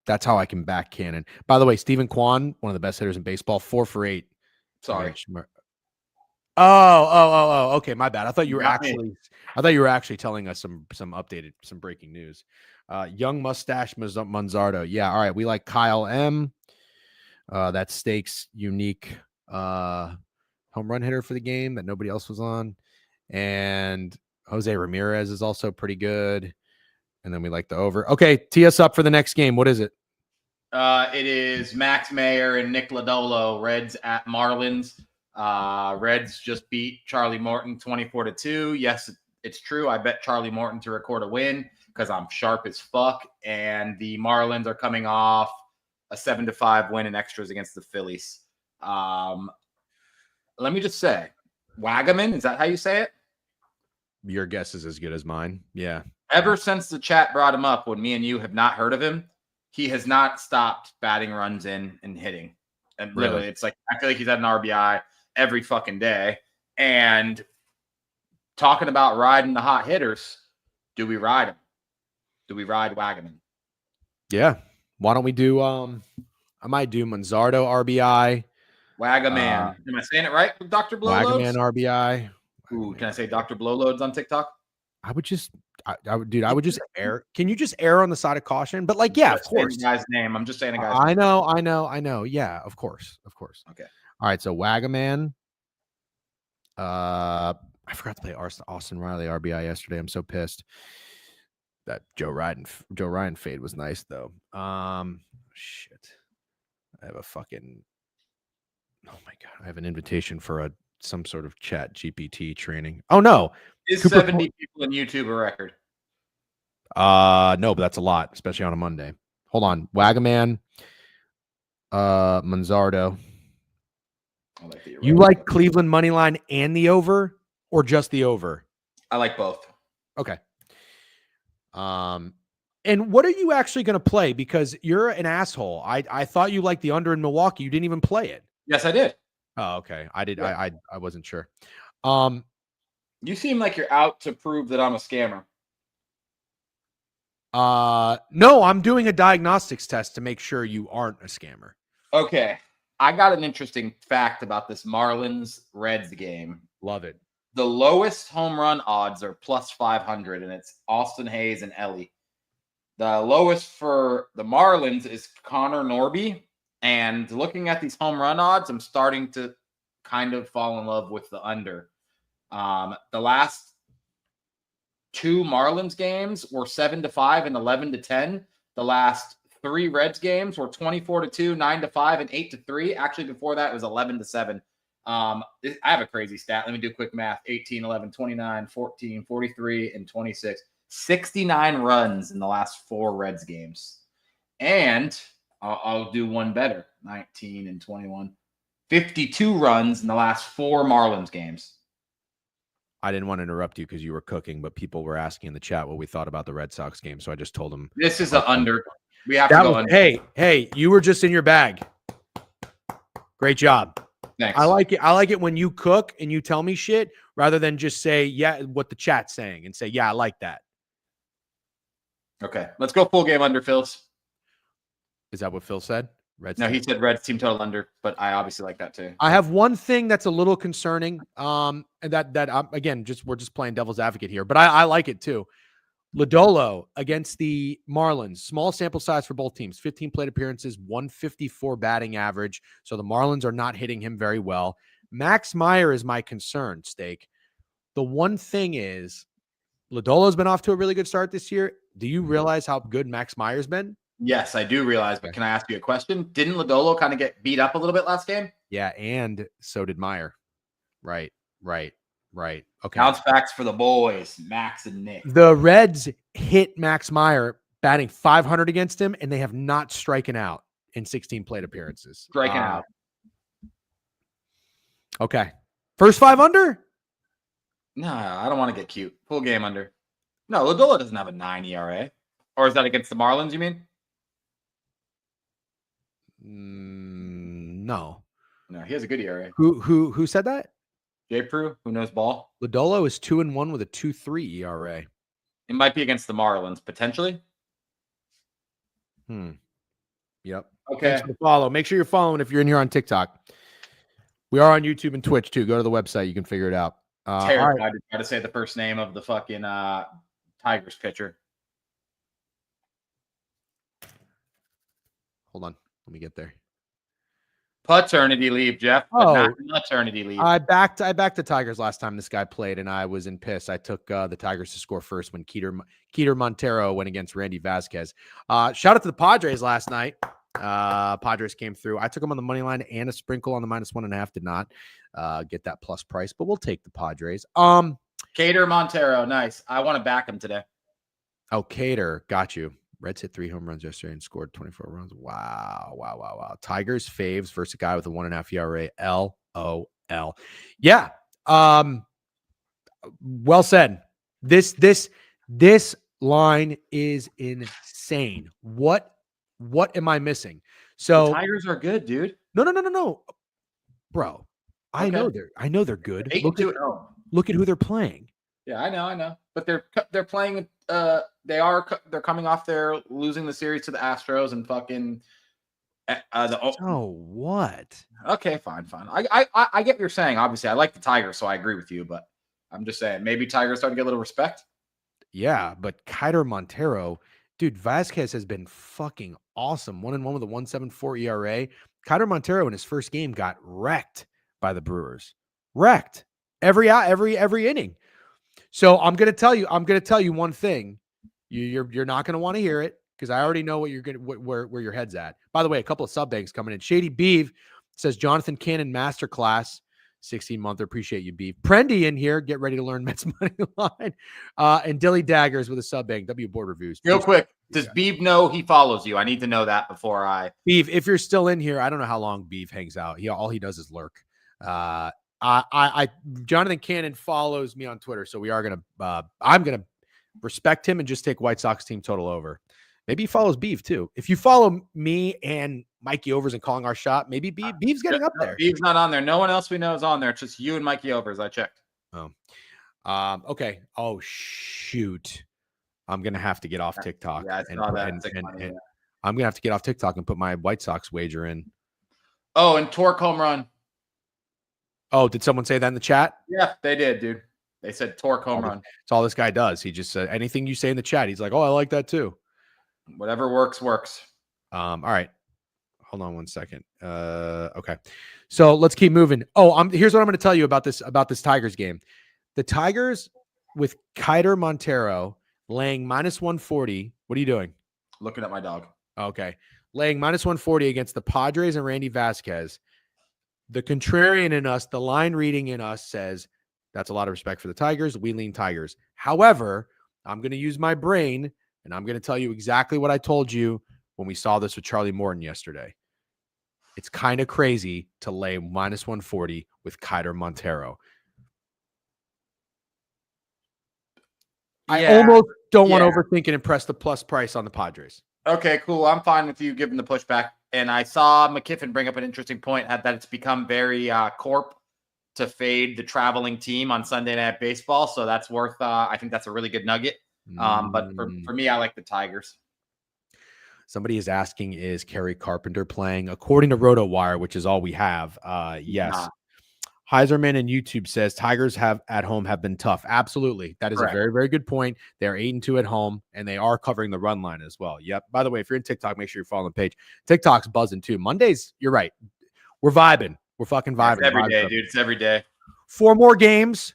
That's how I can back Cannon. By the way, Stephen Kwan, one of the best hitters in baseball, 4 for 8. Sorry. Oh. Okay, my bad. I thought you were actually telling us some breaking news. Young mustache Manzardo. Yeah, all right. We like Kyle M. That Stakes unique home run hitter for the game that nobody else was on. And Jose Ramirez is also pretty good. And then we like the over. Okay, tee us up for the next game. What is it? It is Max Mayer and Nick Lodolo, Reds at Marlins. Reds just beat Charlie Morton 24-2. Yes, it's true. I bet Charlie Morton to record a win because I'm sharp as fuck. And the Marlins are coming off a 7-5 win in extras against the Phillies. Let me just say, Wagaman, is that how you say it? Your guess is as good as mine. Yeah. Ever since the chat brought him up, when me and you have not heard of him, he has not stopped batting runs in and hitting. And literally, It's like, I feel like he's had an RBI every fucking day. And talking about riding the hot hitters, do we ride him? Do we ride Wagaman? Yeah. Why don't we do, I might do Manzardo RBI. Wagaman. Am I saying it right, Dr. Blow? Wagaman RBI. Ooh, can I say Dr. Blowloads on TikTok? I would just, I would just err. Can you just err on the side of caution? But like, yeah, of Saying course. the guy's name. I'm just saying a guy's I name. know. Yeah, of course. Okay. All right, so Wagaman. I forgot to play Austin Riley RBI yesterday. I'm so pissed. That Joe Ryan fade was nice though. Shit. I have a fucking. Oh my god! I have an invitation for some sort of Chat GPT training. Oh no! Is Cooper 70 people in YouTube a record? No, but that's a lot, especially on a Monday. Hold on, Wagaman. Manzardo. You like Cleveland money line and the over, or just the over? I like both. Okay. And what are you actually going to play? Because you're an asshole. I thought you liked the under in Milwaukee. You didn't even play it. Yes, I did. Oh, okay. I did. Yeah. I wasn't sure. You seem like you're out to prove that I'm a scammer. No, I'm doing a diagnostics test to make sure you aren't a scammer. Okay. I got an interesting fact about this Marlins Reds game. Love it. The lowest home run odds are plus 500, and it's Austin Hayes and Ellie. The lowest for the Marlins is Connor Norby. And looking at these home run odds, I'm starting to kind of fall in love with the under. The last two Marlins games were 7-5 and 11-10. The last three Reds games were 24-2, 9-5, and 8-3. Actually, before that, it was 11-7. I have a crazy stat. Let me do quick math. 18, 11, 29, 14, 43, and 26. 69 runs in the last four Reds games. And I'll do one better. 19 and 21. 52 runs in the last four Marlins games. I didn't want to interrupt you because you were cooking, but people were asking in the chat what we thought about the Red Sox game. So I just told them. This is an under. We have to go under. Hey, you were just in your bag. Great job. Thanks. I like it. I like it when you cook and you tell me shit rather than just say, yeah, what the chat's saying and say, yeah, I like that. Okay. Let's go full game under, Phils. Is that what Phil said? Reds no, he said Reds team total under, but I obviously like that too. I have one thing that's a little concerning. And that again, we're just playing devil's advocate here, but I like it too. Lodolo against the Marlins, small sample size for both teams, 15 plate appearances, 154 batting average. So the Marlins are not hitting him very well. Max Meyer is my concern, Steak. The one thing is Lodolo's been off to a really good start this year. Do you realize how good Max Meyer's been? Yes, I do realize, but can I ask you a question? Didn't Lodolo kind of get beat up a little bit last game? Yeah, and so did Meyer. Right. Okay. Bounce backs for the boys, Max and Nick. The Reds hit Max Meyer batting 500 against him, and they have not striken out in 16 plate appearances. Striking out. Okay. First five under? No, I don't want to get cute. Full game under. No, Lodolo doesn't have a 9 ERA. Or is that against the Marlins, you mean? No. No, he has a good ERA. Who said that? J. Prue, who knows ball? Lodolo is 2-1 with a 2.3 ERA. It might be against the Marlins, potentially. Yep. Okay. Thanks for the follow. Make sure you're following if you're in here on TikTok. We are on YouTube and Twitch too. Go to the website. You can figure it out. Terrified to try to say the first name of the fucking Tigers pitcher. Hold on. Let me get there. Paternity leave, Jeff. But not maternity leave. I backed the Tigers last time this guy played, and I was in piss. I took the Tigers to score first when Keter Montero went against Randy Vasquez. Shout out to the Padres last night. Padres came through. I took them on the money line and a sprinkle on the -1.5. Did not get that plus price, but we'll take the Padres. Keter Montero, nice. I want to back him today. Oh, Keter, got you. Reds hit 3 home runs yesterday and scored 24 runs. Wow. Tigers faves versus a guy with a 1.5 ERA. LOL. Yeah. Well said. This line is insane. What am I missing? So the Tigers are good, dude. No. Bro. Okay. I know they're good. Look at who they're playing. Yeah, I know. But they're playing they're coming off their losing the series to the Astros and fucking what? Okay, fine. I get what you're saying. Obviously, I like the Tigers, so I agree with you, but I'm just saying, maybe Tigers start to get a little respect. Yeah, but Kiter Montero, dude, Vasquez has been fucking awesome. 1-1 with a 1.74 ERA. Kiter Montero in his first game got wrecked by the Brewers. Wrecked every inning. So I'm gonna tell you one thing. You're not gonna want to hear it because I already know what you're gonna where your head's at. By the way, a couple of sub banks coming in. Shady Beeve says Jonathan Cannon masterclass. 16-month. Appreciate you, Beeve. Prendy in here. Get ready to learn Mets money line. And Dilly Daggers with a sub bank. W Board Reviews. Real quick, does Beeve know he follows you? I need to know that before I. Beeve, if you're still in here, I don't know how long Beeve hangs out. All he does is lurk. Jonathan Cannon follows me on Twitter, so I'm gonna respect him and just take White Sox team total over. Maybe he follows Beeve too. If you follow me and Mikey Overs and calling our shot, maybe Beeve's getting up there. Beeve's not on there. No one else we know is on there. It's just you and Mikey Overs. I checked. Oh, okay. Oh shoot, I'm gonna have to get off TikTok. Yeah, I saw that. And I'm gonna have to get off TikTok and put my White Sox wager in. Oh, and Torque home run. Oh, did someone say that in the chat? Yeah, they did, dude. They said Torque home run. It's all this guy does. He just said anything you say in the chat. He's like, oh, I like that too. Whatever works. All right. Hold on one second. Okay. So let's keep moving. Oh, here's what I'm going to tell you about this Tigers game. The Tigers with Kiter Montero laying -140. What are you doing? Looking at my dog. Okay. Laying -140 against the Padres and Randy Vasquez. The contrarian in us, the line reading in us says that's a lot of respect for the Tigers. We lean Tigers. However, I'm going to use my brain and I'm going to tell you exactly what I told you when we saw this with Charlie Morton yesterday. It's kind of crazy to lay -140 with Kiter Montero. I almost don't want to overthink it and press the plus price on the Padres. Okay, cool. I'm fine with you giving the pushback. And I saw McKiffin bring up an interesting point that it's become very corp to fade the traveling team on Sunday Night Baseball. So that's worth, I think that's a really good nugget. But for me, I like the Tigers. Somebody is asking, is Kerry Carpenter playing? According to RotoWire, which is all we have, yes. Nah. Heiserman in YouTube says Tigers have been tough. Absolutely. That is correct. A very, very good point. They're 8-2 at home, and they are covering the run line as well. Yep. By the way, if you're in TikTok, make sure you're following the page. TikTok's buzzing too. Mondays, you're right. We're vibing. We're fucking vibing. It's every day, dude. It's every day. 4 more games,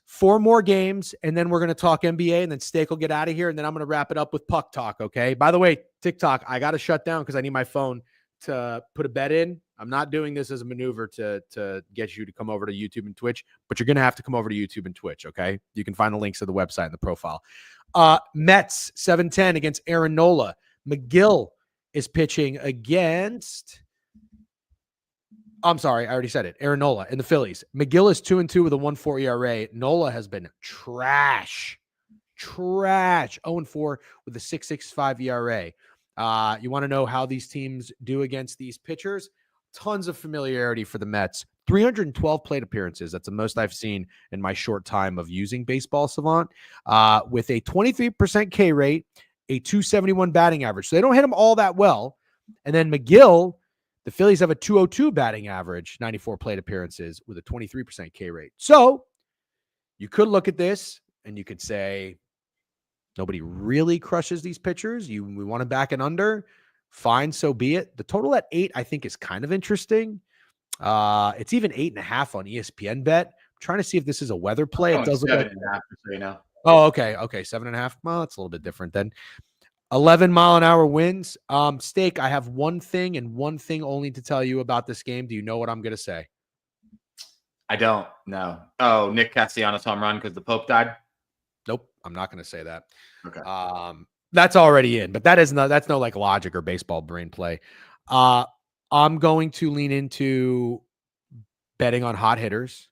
and then we're going to talk NBA, and then Steak will get out of here, and then I'm going to wrap it up with Puck Talk, okay? By the way, TikTok, I got to shut down because I need my phone to put a bet in. I'm not doing this as a maneuver to get you to come over to YouTube and Twitch, but you're going to have to come over to YouTube and Twitch, okay? You can find the links to the website and the profile. Mets, 7-10 against Aaron Nola. McGill is pitching against... I'm sorry, I already said it. Aaron Nola in the Phillies. McGill is 2-2 with a 1.4 ERA. Nola has been trash. 0-4 with a 6.65 ERA. You want to know how these teams do against these pitchers? Tons of familiarity for the Mets. 312 plate appearances. That's the most I've seen in my short time of using Baseball Savant. With a 23% K rate, a 271 batting average. So they don't hit them all that well. And then McGill, the Phillies have a 202 batting average, 94 plate appearances with a 23% K rate. So you could look at this and you could say, nobody really crushes these pitchers. We want to back and under. Fine, so be it. The total at 8, I think, is kind of interesting. It's even 8.5 on ESPN Bet. I'm trying to see if this is a weather play. It does look like 7.5. Oh, okay. 7.5. Well, it's a little bit different then. 11-mile-an-hour winds. Steak, I have one thing and one thing only to tell you about this game. Do you know what I'm going to say? I don't know. Oh, Nick Castellanos home run because the Pope died? Nope, I'm not going to say that. Okay. That's already in, but that's no like logic or baseball brain play. I'm going to lean into betting on hot hitters.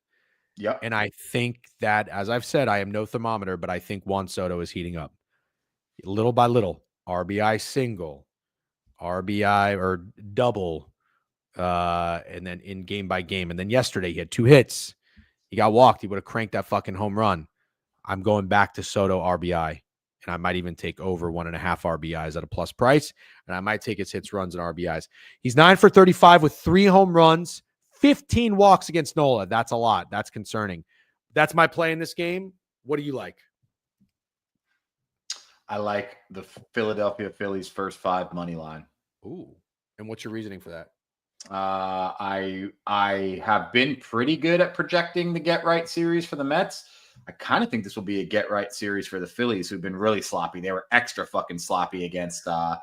Yeah. And I think that, as I've said, I am no thermometer, but I think Juan Soto is heating up. Little by little, RBI single, RBI or double, and then in game by game. And then yesterday he had 2 hits. He got walked. He would have cranked that fucking home run. I'm going back to Soto RBI, and I might even take over 1.5 RBIs at a plus price, and I might take his hits, runs, and RBIs. He's 9 for 35 with 3 home runs, 15 walks against Nola. That's a lot. That's concerning. That's my play in this game. What do you like? I like the Philadelphia Phillies first 5 money line. Ooh. And what's your reasoning for that? I have been pretty good at projecting the get right series for the Mets. I kind of think this will be a get right series for the Phillies, who've been really sloppy. They were extra fucking sloppy against the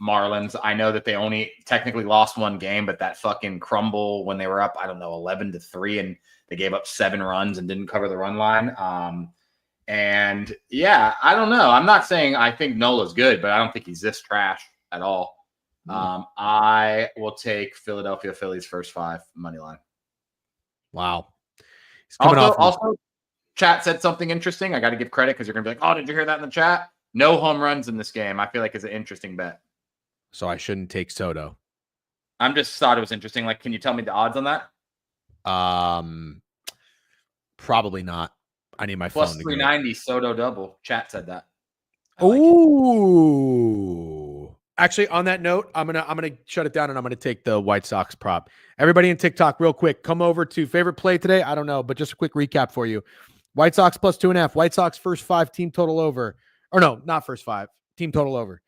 Marlins. I know that they only technically lost 1 game, but that fucking crumble when they were up, I don't know, 11-3, and they gave up 7 runs and didn't cover the run line. And yeah, I don't know. I'm not saying I think Nola's good, but I don't think he's this trash at all. I will take Philadelphia Phillies first 5 money line. Wow. Also, chat said something interesting. I got to give credit because you're going to be like, oh, did you hear that in the chat? No home runs in this game. I feel like it's an interesting bet. So I shouldn't take Soto. I'm just thought it was interesting. Like, can you tell me the odds on that? Probably not. I need my Plus phone to 390 Soto double. Chat said that. Ooh. Actually, on that note, I'm gonna shut it down and I'm gonna take the White Sox prop. Everybody in TikTok, real quick, come over to favorite play today. I don't know, but just a quick recap for you. White Sox plus 2.5. White Sox first 5 team total over. Or no, not first 5 team total over.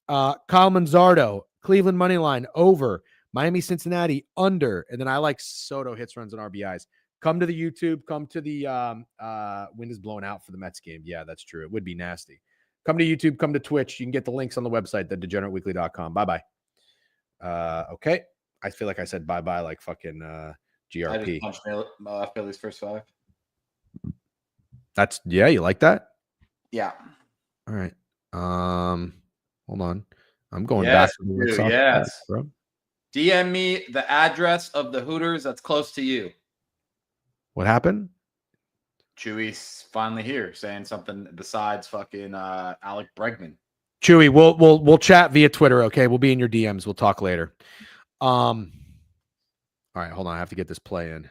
Kyle Manzardo, Cleveland money line over. Miami Cincinnati under. And then I like Soto hits, runs, and RBIs. Come to the YouTube. Come to the wind is blowing out for the Mets game. Yeah, that's true. It would be nasty. Come to YouTube, come to Twitch. You can get the links on the website, thedegenerateweekly.com. Bye-bye. Okay. I feel like I said bye-bye like fucking GRP. I just punched Phillies first 5. That's, yeah, you like that? Yeah. All right. Hold on. I'm going back to the Red Sox. Yes. Bro. DM me the address of the Hooters that's close to you. What happened? Chewy's finally here saying something besides fucking Alec Bregman. Chewy, we'll chat via Twitter, okay? We'll be in your DMs. We'll talk later. All right, hold on. I have to get this play in.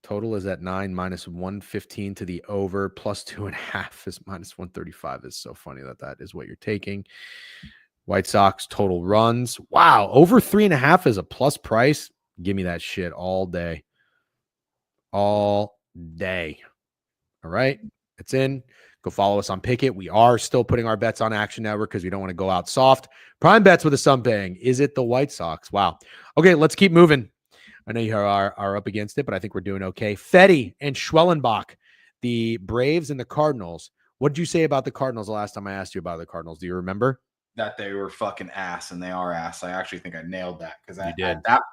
Total is at 9 minus 115 to the over. Plus 2.5 is minus 135. It's so funny that is what you're taking. White Sox total runs. Wow, over 3.5 is a plus price. Give me that shit all day. All day. All right, it's in. Go follow us on Pickett. We are still putting our bets on Action Network because we don't want to go out soft. Prime bets with a sub bang. Is it the White Sox? Wow. Okay, let's keep moving. I know you are up against it, but I think we're doing okay. Fetty and Schwellenbach, the Braves and the Cardinals. What did you say about the Cardinals the last time I asked you about the Cardinals? Do you remember? That they were fucking ass, and they are ass. I actually think I nailed that because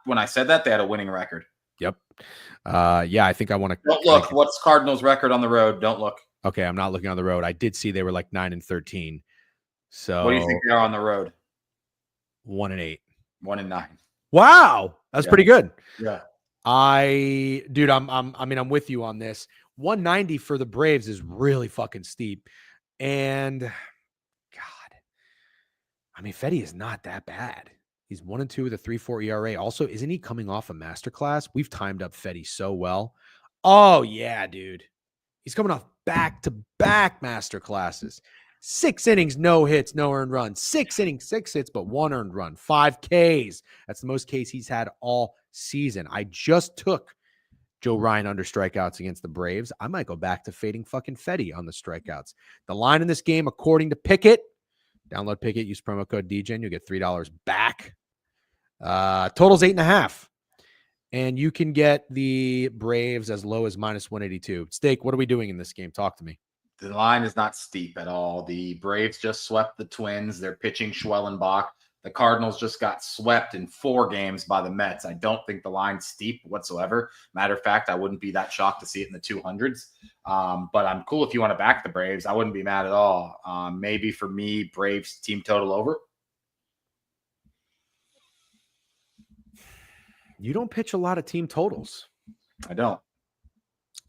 when I said that, they had a winning record. Yep. Yeah, I think I want to. Don't look. What's Cardinals' record on the road? Don't look. Okay, I'm not looking on the road. I did see they were like 9-13. So what do you think they are on the road? 1-8. 1-9. Wow, that's pretty good. Yeah. I'm with you on this. 190 for the Braves is really fucking steep. And God, I mean, Fetty is not that bad. He's 1-2 with a 3.4 ERA. Also, isn't he coming off a masterclass? We've timed up Fetty so well. Oh, yeah, dude. He's coming off back-to-back masterclasses. 6 innings, no hits, no earned runs. 6 innings, 6 hits, but 1 earned run. 5 Ks. That's the most Ks he's had all season. I just took Joe Ryan under strikeouts against the Braves. I might go back to fading fucking Fetty on the strikeouts. The line in this game, according to Pickett, download Pickett, use promo code DGen, you'll get $3 back. Total's 8.5. And you can get the Braves as low as minus 182. Steak, what are we doing in this game? Talk to me. The line is not steep at all. The Braves just swept the Twins. They're pitching Schwellenbach. The Cardinals just got swept in 4 games by the Mets. I don't think the line's steep whatsoever. Matter of fact, I wouldn't be that shocked to see it in the 200s. But I'm cool if you want to back the Braves. I wouldn't be mad at all. Maybe for me, Braves team total over. You don't pitch a lot of team totals. I don't.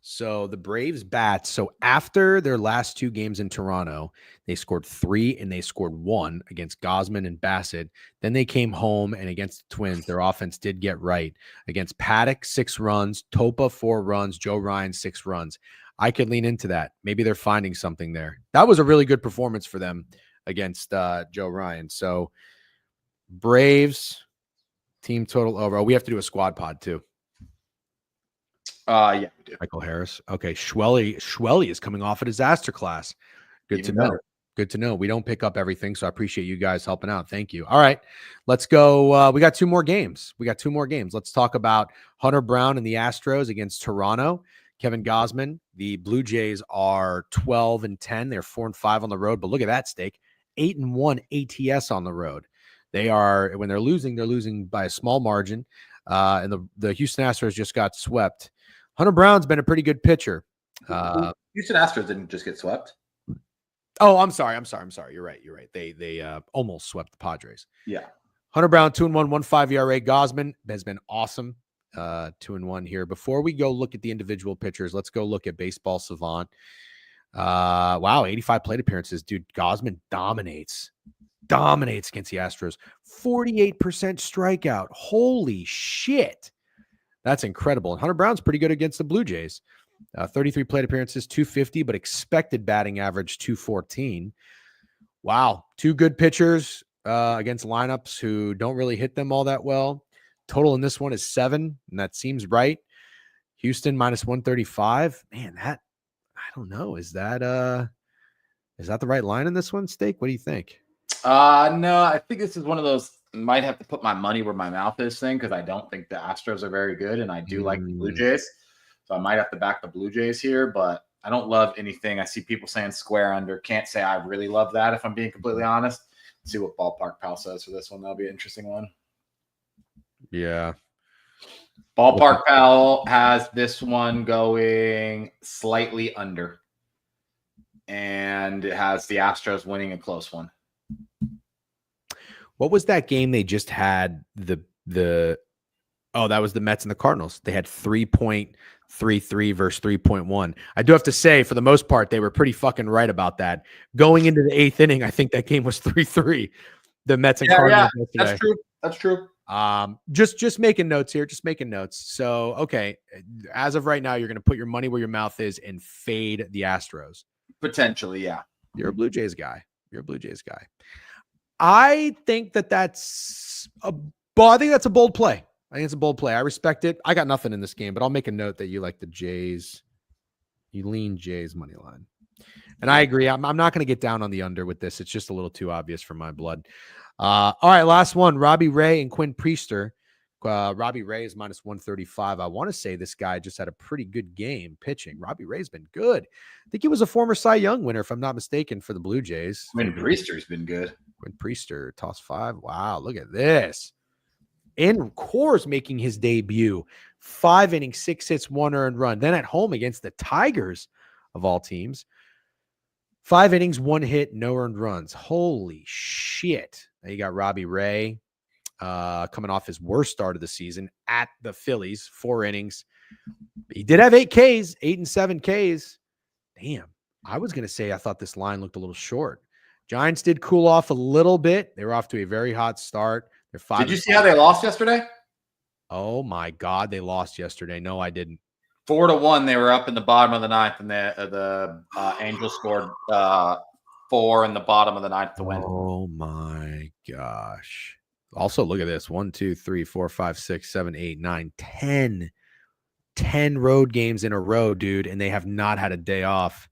So the Braves bats. So after their last 2 games in Toronto, they scored 3 and they scored 1 against Gosman and Bassett. Then they came home and against the Twins, their offense did get right. Against Paddock, 6 runs, Topa, 4 runs, Joe Ryan, 6 runs. I could lean into that. Maybe they're finding something there. That was a really good performance for them against Joe Ryan. So Braves team total over. Oh, we have to do a squad pod too. Yeah, we do. Michael Harris. Okay. Schwelly is coming off a disaster class. Good Even to know. better. Good to know. We don't pick up everything, so I appreciate you guys helping out. Thank you. All right, let's go. We got two more games. Let's talk about Hunter Brown and the Astros against Toronto. Kevin Gausman. The Blue Jays are 12-10. They're 4-5 on the road. But look at that stake. 8-1 ATS on the road. They are, when they're losing by a small margin. And the Houston Astros just got swept. Hunter Brown's been a pretty good pitcher. Houston Astros didn't just get swept. Oh, I'm sorry. You're right. They almost swept the Padres. Yeah. Hunter Brown, 2-1, 1.5 ERA. Gosman has been awesome. 2-1 here. Before we go look at the individual pitchers, let's go look at Baseball Savant. Wow, 85 plate appearances. Dude, Gosman dominates against the Astros. 48% strikeout. Holy shit. That's incredible. And Hunter Brown's pretty good against the Blue Jays. 33 plate appearances, 250, but expected batting average 214. Wow. Two good pitchers against lineups who don't really hit them all that well. Total in this one is 7, and that seems right. Houston minus 135. Man, that, I don't know. Is that the right line in this one, Steak? What do you think? No, I think this is one of those might have to put my money where my mouth is thing, because I don't think the Astros are very good, and I do like the Blue Jays. So I might have to back the Blue Jays here, but I don't love anything. I see people saying square under. Can't say I really love that, if I'm being completely honest. Let's see what Ballpark Pal says for this one. That'll be an interesting one. Yeah. Ballpark Pal has this one going slightly under. And it has the Astros winning a close one. What was that game they just had? That was the Mets and the Cardinals. They had 3.33 versus 3.1. I do have to say, for the most part, they were pretty fucking right about that. Going into the 8th inning, I think that game was 3-3. The Mets and Cardinals. Yeah, that's true. Just making notes here. So, okay, as of right now, you're going to put your money where your mouth is and fade the Astros. Potentially, yeah. You're a Blue Jays guy. I think that's a bold play. I respect it. I got nothing in this game, but I'll make a note that you like the Jays. You lean Jays money line. And I agree. I'm not going to get down on the under with this. It's just a little too obvious for my blood. All right, last one. Robbie Ray and Quinn Priester. Robbie Ray is minus 135. I want to say this guy just had a pretty good game pitching. Robbie Ray's been good. I think he was a former Cy Young winner, if I'm not mistaken, for the Blue Jays. Quinn Priester's been good. Quinn Priester, toss 5. Wow, look at this. In Coors making his debut. 5 innings, 6 hits, 1 earned run. Then at home against the Tigers, of all teams. 5 innings, 1 hit, no earned runs. Holy shit. Now you got Robbie Ray coming off his worst start of the season at the Phillies. 4 innings. He did have 8 Ks, 8 and 7 Ks. Damn. I was going to say I thought this line looked a little short. Giants did cool off a little bit. They were off to a very hot start. They're 5. Did you see how they lost yesterday? Oh my God, they lost yesterday. No, I didn't. 4-1. They were up in the bottom of the 9th, and the Angels scored 4 in the bottom of the 9th to win. Oh my gosh. Also, look at this. 1, 2, 3, 4, 5, 6, 7, 8, 9, 10. 10 road games in a row, dude, and they have not had a day off.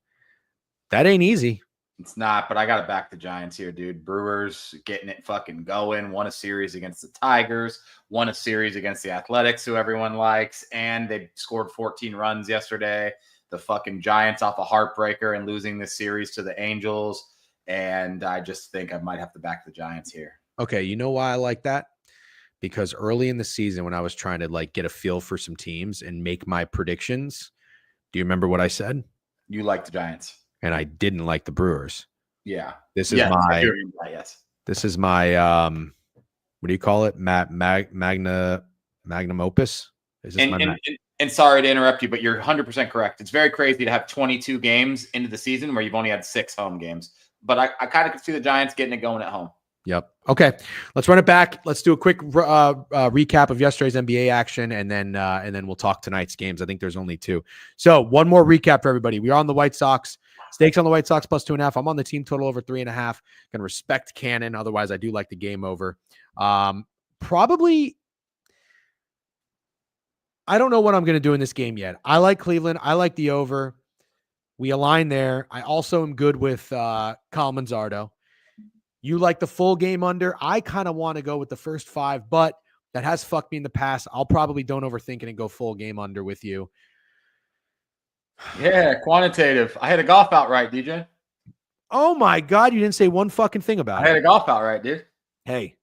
That ain't easy. It's not, but I got to back the Giants here, dude. Brewers getting it fucking going. Won a series against the Tigers. Won a series against the Athletics, who everyone likes. And they scored 14 runs yesterday. The fucking Giants off a heartbreaker and losing this series to the Angels. And I just think I might have to back the Giants here. Okay, you know why I like that? Because early in the season when I was trying to get a feel for some teams and make my predictions, do you remember what I said? You like the Giants. And I didn't like the Brewers. Yeah. This is This is my what do you call it? Magnum opus. Is this and sorry to interrupt you, but you're 100% correct. It's very crazy to have 22 games into the season where you've only had 6 home games. But I kind of could see the Giants getting it going at home. Yep. Okay. Let's run it back. Let's do a quick recap of yesterday's NBA action, and then we'll talk tonight's games. I think there's only 2. So one more recap for everybody. We are on the White Sox. Stakes on the White Sox plus 2.5. I'm on the team total over 3.5. Going to respect Cannon. Otherwise, I do like the game over. Probably I don't know what I'm going to do in this game yet. I like Cleveland. I like the over. We align there. I also am good with Kyle Manzardo. You like the full game under. I kind of want to go with the first 5, but that has fucked me in the past. I'll probably don't overthink it and go full game under with you. Yeah, quantitative. I had a golf outright, DJ. Oh my God, you didn't say one fucking thing about I had it. a golf outright, dude. Hey.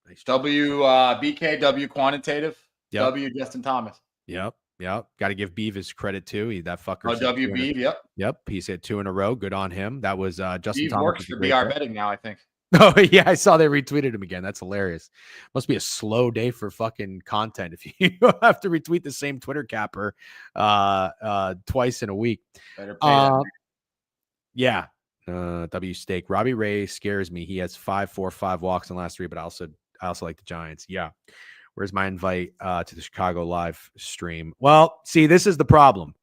Nice job. BKW quantitative. Yep. W Justin Thomas. Yep. Got to give Beavis credit too. That fucker. WB. Yep. Yep. He said 2 in a row. Good on him. That was Justin Beav Thomas. works for BR betting now, I think. Oh yeah, I saw they retweeted him again. That's hilarious. Must be a slow day for fucking content if you have to retweet the same Twitter capper twice in a week. Better pay that. Yeah. W Steak. Robbie Ray scares me. He has 5 walks in the last 3, but I also like the Giants. Yeah. Where's my invite to the Chicago live stream? Well, see, this is the problem.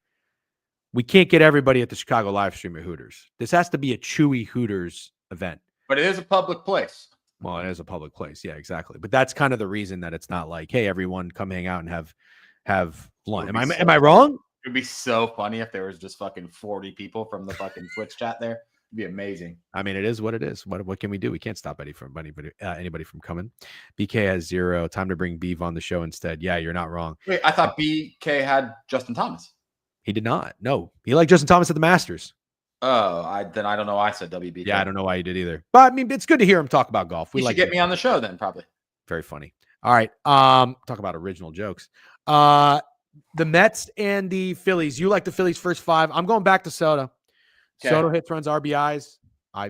We can't get everybody at the Chicago live stream at Hooters. This has to be a Chewy Hooters event. But it is a public place. Well, it is a public place. Yeah, exactly. But that's kind of the reason that it's not like, hey, everyone come hang out and have lunch. Am I wrong? It would be so funny if there was just fucking 40 people from the fucking Twitch chat there. It'd be amazing. I mean, it is what it is. What can we do? We can't stop anybody from coming. BK has 0. Time to bring Beav on the show instead. Yeah, you're not wrong. Wait, I thought BK had Justin Thomas. He did not. No, he liked Justin Thomas at the Masters. Oh, then I don't know why I said WB. Yeah, I don't know why you did either. But I mean, it's good to hear him talk about golf. We should get me on the show then, probably. Very funny. All right. Talk about original jokes. The Mets and the Phillies. You like the Phillies first 5. I'm going back to Soto. Okay. Soto hits, runs, RBIs.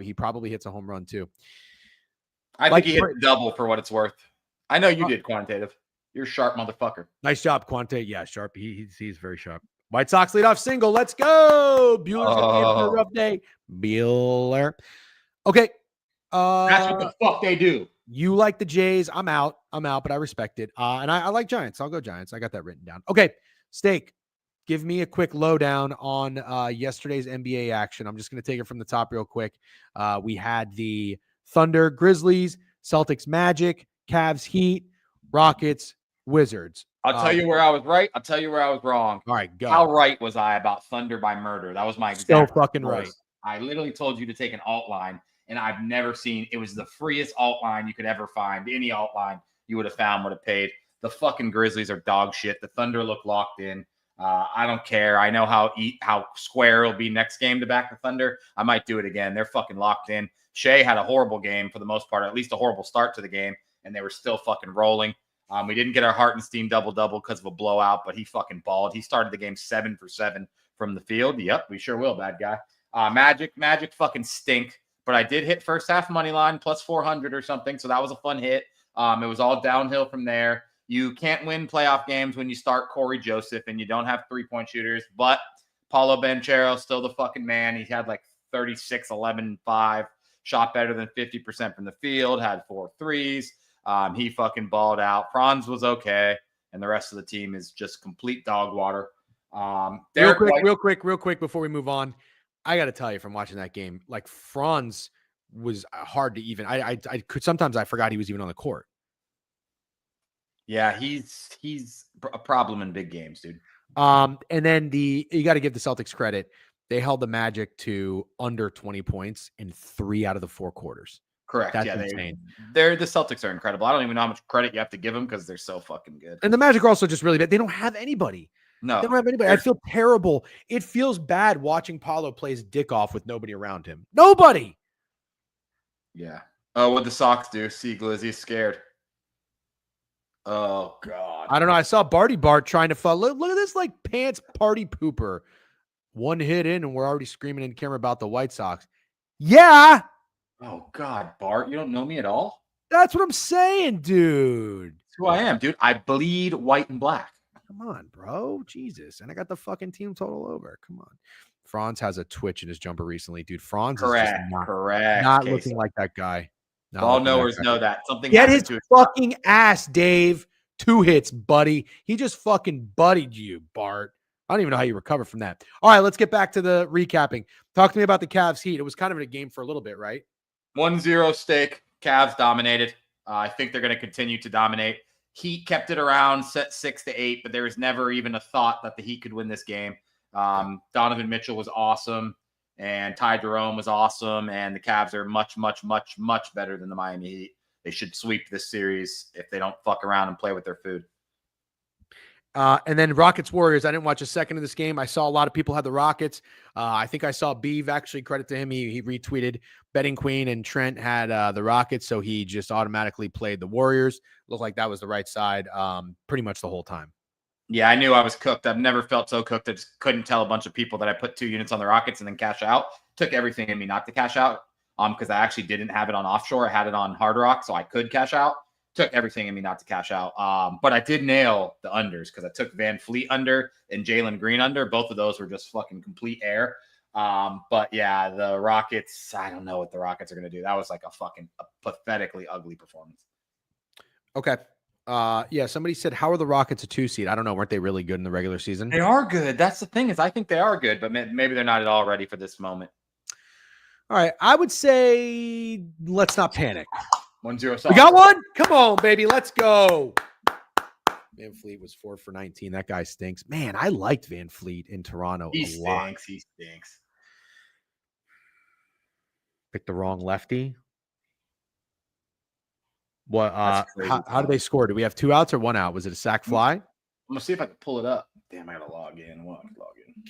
He probably hits a home run too. I think he hit double for what it's worth. I know you did quantitative. You're a sharp motherfucker. Nice job, Quante. Yeah, sharp. He's very sharp. White Sox lead off single. Let's go. Bueller's gonna have a rough day. Bueller. Okay. That's what the fuck they do. You like the Jays. I'm out, but I respect it. And I like Giants. I'll go Giants. I got that written down. Okay. Steak. Give me a quick lowdown on yesterday's NBA action. I'm just going to take it from the top real quick. We had the Thunder, Grizzlies, Celtics, Magic, Cavs, Heat, Rockets, Wizards. I'll tell you where I was right. I'll tell you where I was wrong. All right, go. How right was I about Thunder by murder? That was my exact. So fucking right. I literally told you to take an alt line, and I've never seen. It was the freest alt line you could ever find. Any alt line you would have found would have paid. The fucking Grizzlies are dog shit. The Thunder look locked in. I don't care. I know how square it'll be next game to back the Thunder. I might do it again. They're fucking locked in. Shea had a horrible game for the most part, at least a horrible start to the game, and they were still fucking rolling. We didn't get our Hartenstein double-double because of a blowout, but he fucking balled. He started the game 7 for 7 from the field. Yep, we sure will, bad guy. Magic fucking stink, but I did hit first half money line plus 400 or something, so that was a fun hit. It was all downhill from there. You can't win playoff games when you start Corey Joseph and you don't have 3-point shooters, but Paulo Banchero still the fucking man. He had like 36, 11, 5, shot better than 50% from the field, had 4 threes. He fucking balled out. Franz was okay, and the rest of the team is just complete dog water. Real quick before we move on, I got to tell you from watching that game, like Franz was hard to even. I could sometimes I forgot he was even on the court. Yeah, he's a problem in big games, dude. And then you got to give the Celtics credit. They held the Magic to under 20 points in 3 out of the 4 quarters. Correct. That's yeah, insane. The Celtics are incredible. I don't even know how much credit you have to give them because they're so fucking good. And the Magic are also just really bad. They don't have anybody. No, they don't have anybody. I feel terrible. It feels bad watching Paulo play his dick off with nobody around him. Nobody. Yeah. Oh, what the Sox do? See, Glizzy's scared. Oh God. I don't know. I saw Barty Bart trying to fall. Look at this like pants party pooper. 1 hit in, and we're already screaming in camera about the White Sox. Yeah. Oh God, Bart, you don't know me at all? That's what I'm saying, dude. That's who I am, dude. I bleed white and black. Come on, bro. Jesus. And I got the fucking team total over. Come on. Franz has a twitch in his jumper recently, dude. Franz is just not looking like that guy. Ball knowers know that. Something get his fucking ass, Dave. 2 hits, buddy. He just fucking buddied you, Bart. I don't even know how you recover from that. All right, let's get back to the recapping. Talk to me about the Cavs Heat. It was kind of a game for a little bit, right? 1-0 stake. Cavs dominated. I think they're going to continue to dominate. Heat kept it around, set 6-8, but there was never even a thought that the Heat could win this game. Donovan Mitchell was awesome, and Ty Jerome was awesome, and the Cavs are much, much, much, much better than the Miami Heat. They should sweep this series if they don't fuck around and play with their food. And then Rockets Warriors. I didn't watch a second of this game. I saw a lot of people had the Rockets. I think I saw Beeve, actually, credit to him. He retweeted Betting Queen and Trent had the Rockets, so he just automatically played the Warriors. Looked like that was the right side pretty much the whole time. Yeah, I knew I was cooked. I've never felt so cooked. I just couldn't tell a bunch of people that I put 2 units on the Rockets and then cash out. Took everything in me not to cash out because I actually didn't have it on offshore. I had it on Hard Rock, so I could cash out. Took everything in me not to cash out. But I did nail the unders because I took Van Fleet under and Jalen Green under. Both of those were just fucking complete air. But yeah, the Rockets, I don't know what the Rockets are going to do. That was like a pathetically ugly performance. Okay. Yeah, somebody said, how are the Rockets a 2 seed? I don't know. Weren't they really good in the regular season? They are good. That's the thing is I think they are good, but maybe they're not at all ready for this moment. All right. I would say let's not panic. 1-0. We got one? Come on, baby. Let's go. Van Fleet was 4 for 19. That guy stinks. Man, I liked Van Fleet in Toronto a lot. He stinks. Picked the wrong lefty. What? How did they score? Do we have 2 outs or 1 out? Was it a sack fly? I'm going to see if I can pull it up. Damn, I got to log in.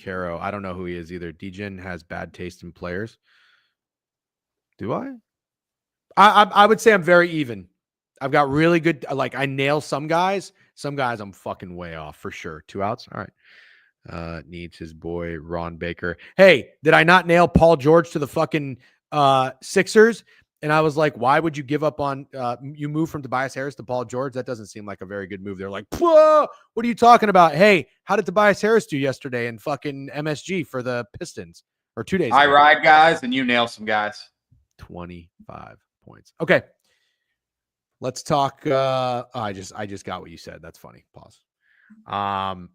Caro. I don't know who he is either. Degen has bad taste in players. Do I? I would say I'm very even. I've got really good, like I nail some guys. Some guys I'm fucking way off for sure. 2 outs. All right. Needs his boy Ron Baker. Hey, did I not nail Paul George to the fucking Sixers? And I was like, why would you give up on you move from Tobias Harris to Paul George? That doesn't seem like a very good move. They're like, whoa, what are you talking about? Hey, how did Tobias Harris do yesterday in fucking MSG for the Pistons or 2 days ago? I ride guys and you nail some guys. 25 points. Okay. Let's talk. I just got what you said. That's funny. Pause.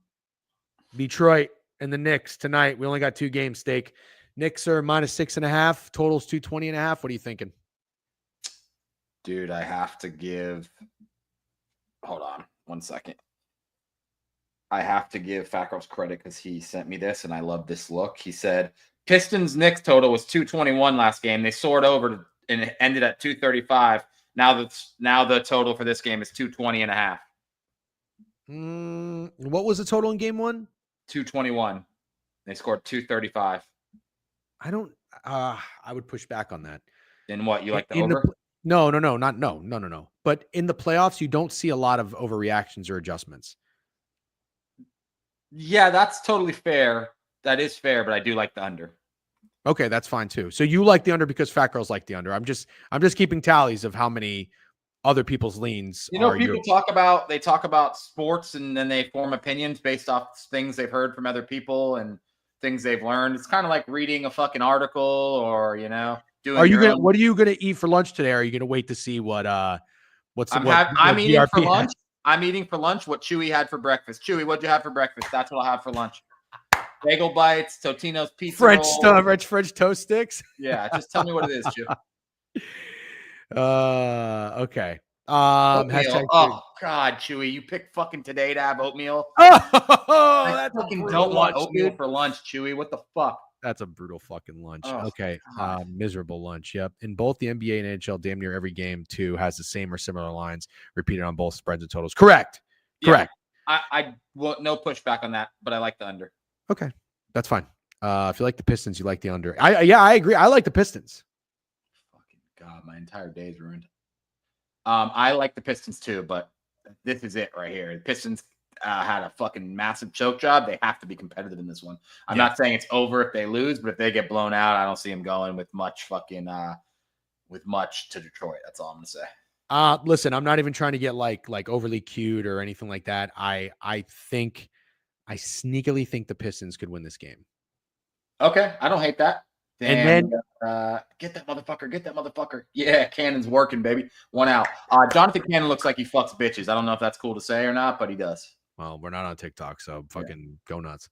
Detroit and the Knicks tonight. We only got 2 games stake. Knicks are -6.5. Totals 220.5. What are you thinking? Dude, I have to give. Hold on 1 second. I have to give Fakros credit because he sent me this and I love this look. He said Pistons Knicks total was 221 last game. They soared over and it ended at 235. Now the total for this game is 220.5. What was the total in game 1? 221. They scored 235. I would push back on that. Then what? You like the over? No. But in the playoffs, you don't see a lot of overreactions or adjustments. Yeah, that's totally fair. That is fair, but I do like the under. Okay, that's fine too. So you like the under because Fat Girls like the under. I'm just keeping tallies of how many other people's leans. You know, people talk about sports and then they form opinions based off things they've heard from other people and things they've learned. It's kind of like reading a fucking article or, you know, doing. What are you gonna eat for lunch today? Or are you gonna wait to see I'm eating for lunch. I'm eating for lunch what Chewy had for breakfast. Chewy, what'd you have for breakfast? That's what I'll have for lunch. Bagel bites, Totino's pizza French roll. stuff, French toast sticks. Yeah, just tell me what it is, Chewy. Okay. Oh God, Chewy, you picked fucking Today to have oatmeal. I fucking don't want oatmeal for lunch, Chewy. What the fuck? That's a brutal fucking lunch. Oh, okay. Miserable lunch. Yep. In both the NBA and NHL, damn near every game too has the same or similar lines repeated on both spreads and totals. Correct. Correct. I no pushback on that, but I like the under. Okay. That's fine. If you like the Pistons, you like the under. I agree. I like the Pistons. Fucking God, my entire day is ruined. I like the Pistons too, but this is it right here. The Pistons had a fucking massive choke job. They have to be competitive in this one. I'm not saying it's over if they lose, but if they get blown out, I don't see them going with much to Detroit. That's all I'm gonna say. Listen, I'm not even trying to get like overly cute or anything like that. I sneakily think the Pistons could win this game. Okay, I don't hate that. And then get that motherfucker. Yeah, Cannon's working, baby. 1 out. Jonathan Cannon looks like he fucks bitches. I don't know if that's cool to say or not, but he does. Well, we're not on TikTok, so fucking go nuts.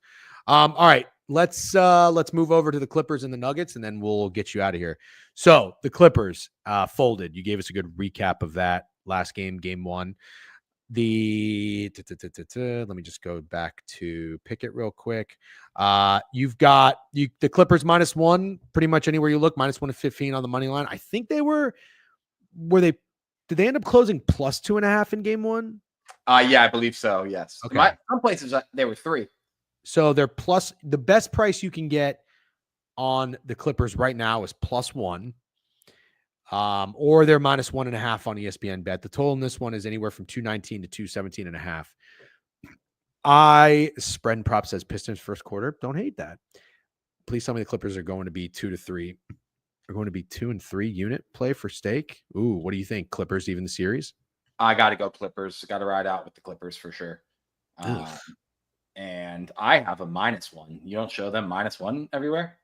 All right, let's move over to the Clippers and the Nuggets, and then we'll get you out of here. So the Clippers folded. You gave us a good recap of that last game, game 1. Let me just go back to Pickett real quick. You've got the Clippers -1 pretty much anywhere you look, -115 on the money line. I think they were they did they end up closing +2.5 in game one? Yeah, I believe so. Yes. Okay. Some places they were 3. So they're plus the best price you can get on the Clippers right now is +1. Or they're -1.5 on ESPN bet. The total in this one is anywhere from 219 to 217.5. Spread and prop says Pistons first quarter. Don't hate that. Please tell me the Clippers are going to be 2-3. Are going to be 2 and 3 unit play for stake. Ooh, what do you think? Clippers even the series? I got to go Clippers. Got to ride out with the Clippers for sure. And I have a -1. You don't show them -1 everywhere.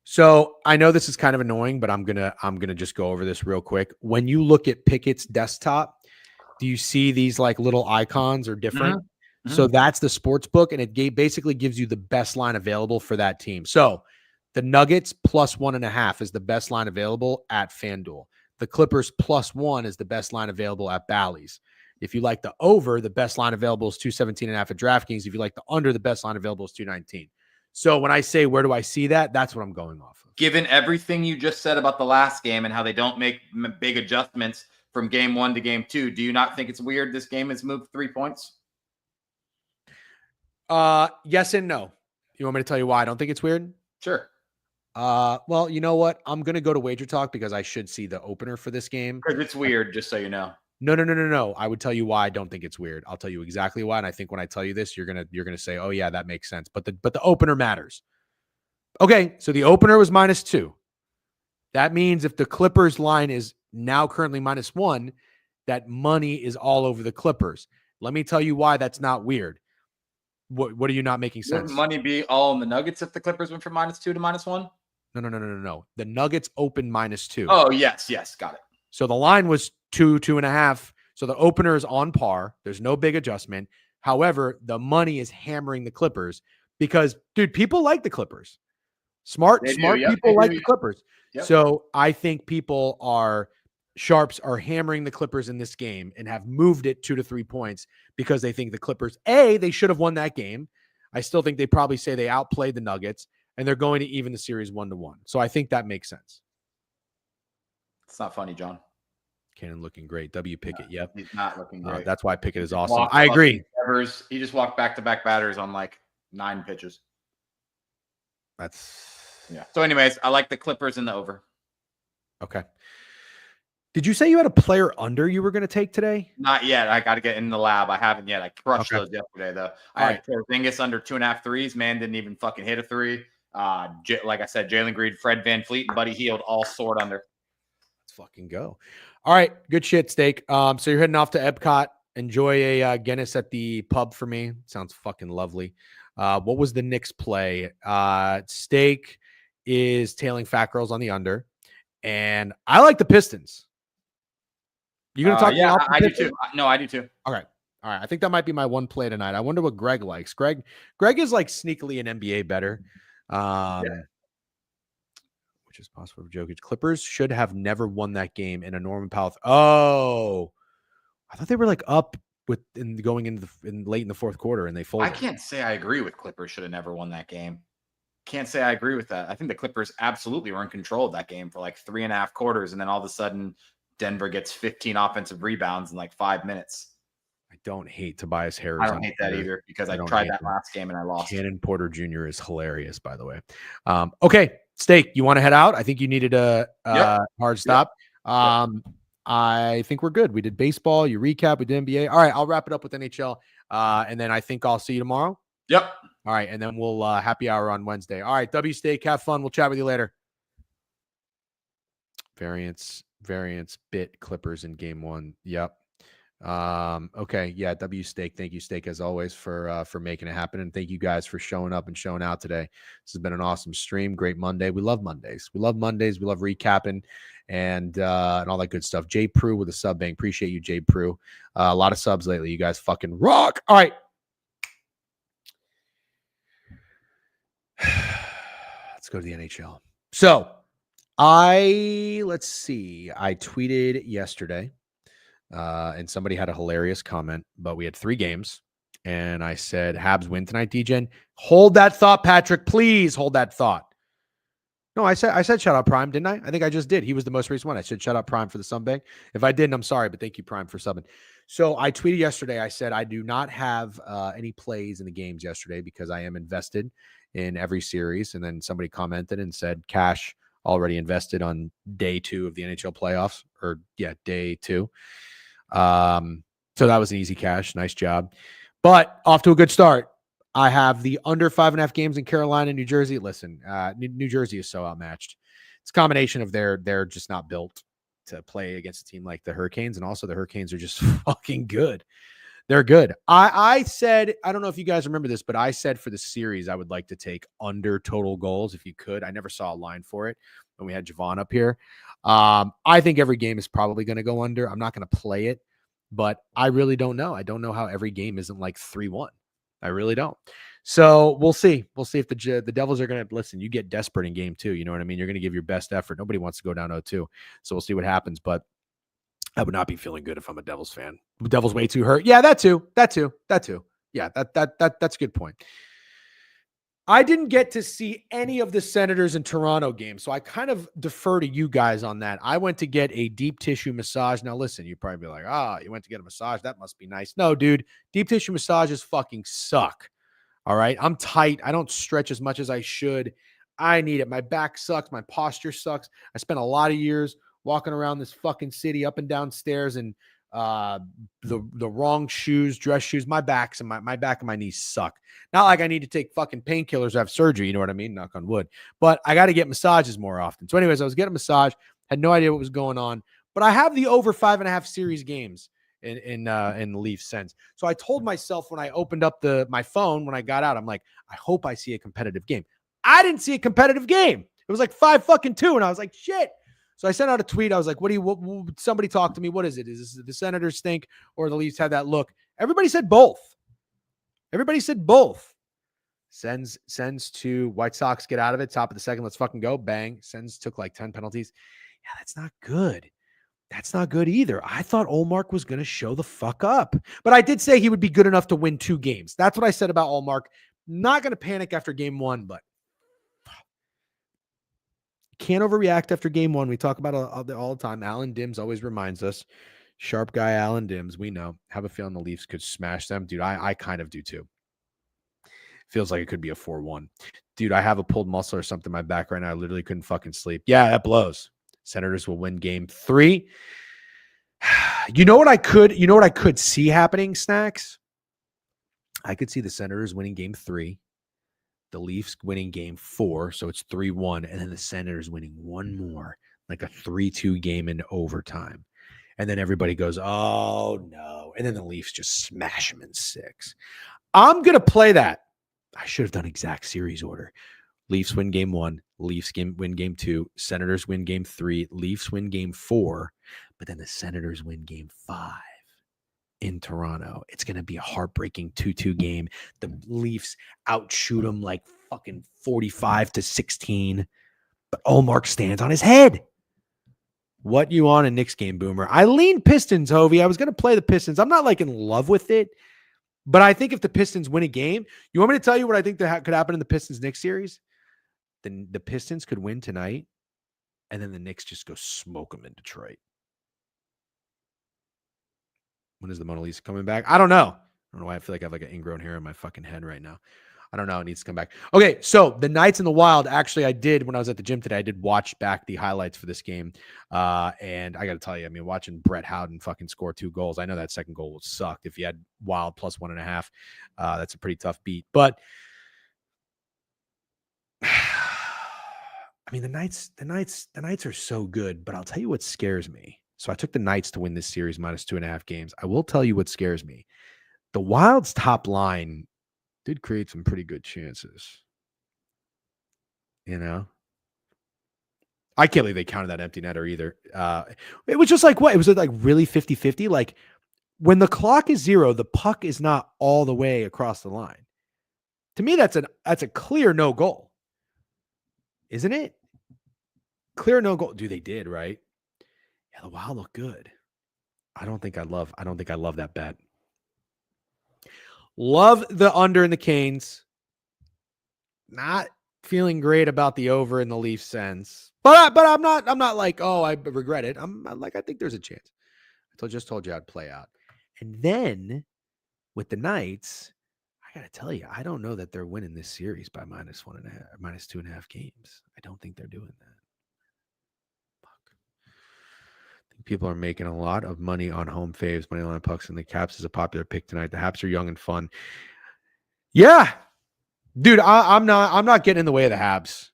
So I know this is kind of annoying, but I'm gonna just go over this real quick. When you look at Pickett's desktop, do you see these like little icons are different? Mm-hmm. So that's the sports book, and it basically gives you the best line available for that team. So the Nuggets +1.5 is the best line available at FanDuel. The Clippers +1 is the best line available at Bally's. If you like the over, the best line available is 217.5 at DraftKings. If you like the under, the best line available is 219. So when I say where do I see that, that's what I'm going off of. Given everything you just said about the last game and how they don't make big adjustments from game 1 to game 2, do you not think it's weird this game has moved 3 points? Yes and no. You want me to tell you why I don't think it's weird? Sure. Well, you know what? I'm gonna go to Wager Talk because I should see the opener for this game. Because it's weird, just so you know. No. I would tell you why I don't think it's weird. I'll tell you exactly why. And I think when I tell you this, you're gonna say, oh yeah, that makes sense. But the opener matters. Okay, so the opener was -2. That means if the Clippers line is now currently -1, that money is all over the Clippers. Let me tell you why that's not weird. What are you not making sense? Wouldn't money be all in the Nuggets if the Clippers went from -2 to -1? No. The Nuggets opened -2. Oh, yes, got it. So the line was 2.5. So the opener is on par. There's no big adjustment. However, the money is hammering the Clippers because, dude, people like the Clippers. Smart people like the Clippers. Yep. So I think sharps are hammering the Clippers in this game and have moved it 2 to 3 points because they think the Clippers, they should have won that game. I still think they probably say they outplayed the Nuggets and they're going to even the series 1-1. So I think that makes sense. It's not funny, John. Cannon looking great. W Pickett. Yep. He's not looking great. That's why Pickett is awesome. I agree. He just walked back-to-back batters on like 9 pitches. Yeah. So anyways, I like the Clippers in the over. Okay. Did you say you had a player under you were going to take today? Not yet. I got to get in the lab. I haven't yet. I crushed those yesterday, though. I had Porzingis under 2.5 threes. Man didn't even fucking hit a 3. Like I said, Jalen Green, Fred VanVleet, and Buddy Hield all soared under. Let's fucking go. All right. Good shit, Steak. So you're heading off to Epcot. Enjoy a Guinness at the pub for me. Sounds fucking lovely. What was the Knicks play? Steak is tailing Fat Girls on the under. And I like the Pistons. You gonna talk? Yeah, I do too. No, I do too. All right. I think that might be my one play tonight. I wonder what Greg likes. Greg is like sneakily an NBA better, which is possible for Jokic. Clippers should have never won that game in a Norman Powell. Oh, I thought they were like up going into late in the fourth quarter and they folded. I can't say I agree with Clippers should have never won that game. Can't say I agree with that. I think the Clippers absolutely were in control of that game for like 3.5 quarters, and then all of a sudden Denver gets 15 offensive rebounds in like 5 minutes. I don't hate Tobias Harris. I don't hate that either because I tried that last game and I lost. Cannon Porter Jr. is hilarious, by the way. Okay, Steak, you want to head out? I think you needed a hard stop. I think we're good. We did baseball. You recap. We did NBA. All right, I'll wrap it up with NHL, and then I think I'll see you tomorrow. Yep. All right, and then we'll happy hour on Wednesday. All right, W Steak, have fun. We'll chat with you later. Variance bit Clippers in game 1. Yep. Okay, yeah, W Steak. Thank you, Steak, as always, for making it happen, and thank you guys for showing up and showing out today. This has been an awesome stream. Great Monday. We love Mondays. We love recapping and all that good stuff. Jay Prue with a sub bank. Appreciate you, Jay Prue. A lot of subs lately. You guys fucking rock. All right. Let's go to the NHL. So let's see. I tweeted yesterday And somebody had a hilarious comment, but we had 3 games. And I said, Habs win tonight, DGen. Hold that thought, Patrick. Please hold that thought. No, I said shout out Prime, didn't I? I think I just did. He was the most recent one. I said shout out Prime for the sub bank. If I didn't, I'm sorry, but thank you, Prime, for subbing. So I tweeted yesterday. I said I do not have any plays in the games yesterday because I am invested in every series. And then somebody commented and said cash already invested on day 2 of the NHL playoffs, or day 2. So that was an easy cash. Nice job. But off to a good start. I have the under 5.5 games in Carolina, New Jersey. Listen, New Jersey is so outmatched. It's a combination of they're just not built to play against a team like the Hurricanes, and also the Hurricanes are just fucking good. They're good. I said, I don't know if you guys remember this, but I said for the series I would like to take under total goals if you could. I never saw a line for it when we had Javon up here. I think every game is probably going to go under. I'm not going to play it, but I really don't know. I don't know how every game isn't like 3-1. I really don't. So we'll see. We'll see if the Devils are going to listen. You get desperate in game 2. You know what I mean? You're going to give your best effort. Nobody wants to go down 0-2. So we'll see what happens. But I would not be feeling good if I'm a Devils fan. The Devils way too hurt. Yeah, that too. Yeah, that's a good point. I didn't get to see any of the Senators and Toronto games, so I kind of defer to you guys on that. I went to get a deep tissue massage. Now, listen, you'd probably be like, you went to get a massage. That must be nice. No, dude, deep tissue massages fucking suck. All right. I'm tight. I don't stretch as much as I should. I need it. My back sucks. My posture sucks. I spent a lot of years walking around this fucking city up and down stairs and the wrong shoes, dress shoes. My back and my knees suck. Not like I need to take fucking painkillers or have surgery. You know what I mean? Knock on wood. But I got to get massages more often. So anyways, I was getting a massage. Had no idea what was going on. But I have the over 5.5 series games in the Leafs sense. So I told myself when I opened up my phone, when I got out, I'm like, I hope I see a competitive game. I didn't see a competitive game. It was like 5-2. And I was like, shit. So I sent out a tweet. I was like, somebody talk to me. What is it? Is this the Senators stink or the Leafs had that look? Everybody said both. Sends to White Sox, get out of it. Top of the second. Let's fucking go. Bang. Sends took like 10 penalties. Yeah, that's not good. That's not good either. I thought Ullmark was going to show the fuck up. But I did say he would be good enough to win 2 games. That's what I said about Ullmark. Not going to panic after game 1, but can't overreact after game 1. We talk about it all the time. Alan Dims always reminds us. Sharp guy Alan Dims, we know. Have a feeling the Leafs could smash them. Dude, I kind of do too. Feels like it could be a 4-1. Dude, I have a pulled muscle or something in my back right now. I literally couldn't fucking sleep. Yeah, that blows. Senators will win game 3. You know what I could see happening, Snacks? I could see the Senators winning game 3, the Leafs winning game 4, so it's 3-1, and then the Senators winning one more, like a 3-2 game in overtime. And then everybody goes, oh no. And then the Leafs just smash them in 6. I'm going to play that. I should have done exact series order. Leafs win game 1, Leafs win game 2, Senators win game 3, Leafs win game 4, but then the Senators win game 5 in Toronto. It's going to be a heartbreaking 2-2 game. The Leafs outshoot them like fucking 45-16, but Ullmark stands on his head. What you on a Knicks game, Boomer? I lean Pistons, Hovey. I was going to play the Pistons. I'm not like in love with it, but I think if the Pistons win a game, you want me to tell you what I think that could happen in the Pistons-Knicks series? Then the Pistons could win tonight, and then the Knicks just go smoke them in Detroit. When is the Mona Lisa coming back? I don't know. I don't know why I feel like I have like an ingrown hair in my fucking head right now. I don't know. It needs to come back. Okay, so the Knights in the Wild, actually, I did, when I was at the gym today, I did watch back the highlights for this game. And I got to tell you, I mean, watching Brett Howden fucking score 2 goals, I know that second goal would suck. If you had Wild plus 1.5, that's a pretty tough beat. But I mean, the Knights are so good, but I'll tell you what scares me. So I took the Knights to win this series minus 2.5 games. I will tell you what scares me. The Wild's top line did create some pretty good chances. You know? I can't believe they counted that empty netter either. It was just like what? It was like really 50-50. Like when the clock is 0, the puck is not all the way across the line. To me, that's a clear no goal. Isn't it? Clear no goal. Dude, they did, right? Yeah, the Wild look good. I don't think I love that bet. Love the under in the Canes. Not feeling great about the over in the Leafs sense. But I'm not like, oh, I regret it. I'm like, I think there's a chance. I just told you I'd play out. And then with the Knights, I gotta tell you, I don't know that they're winning this series by -1.5, -2.5 games. I don't think they're doing that. Fuck. I think people are making a lot of money on home faves, money line pucks, and the Caps is a popular pick tonight. The Haps are young and fun. Yeah, dude, I'm not getting in the way of the Habs.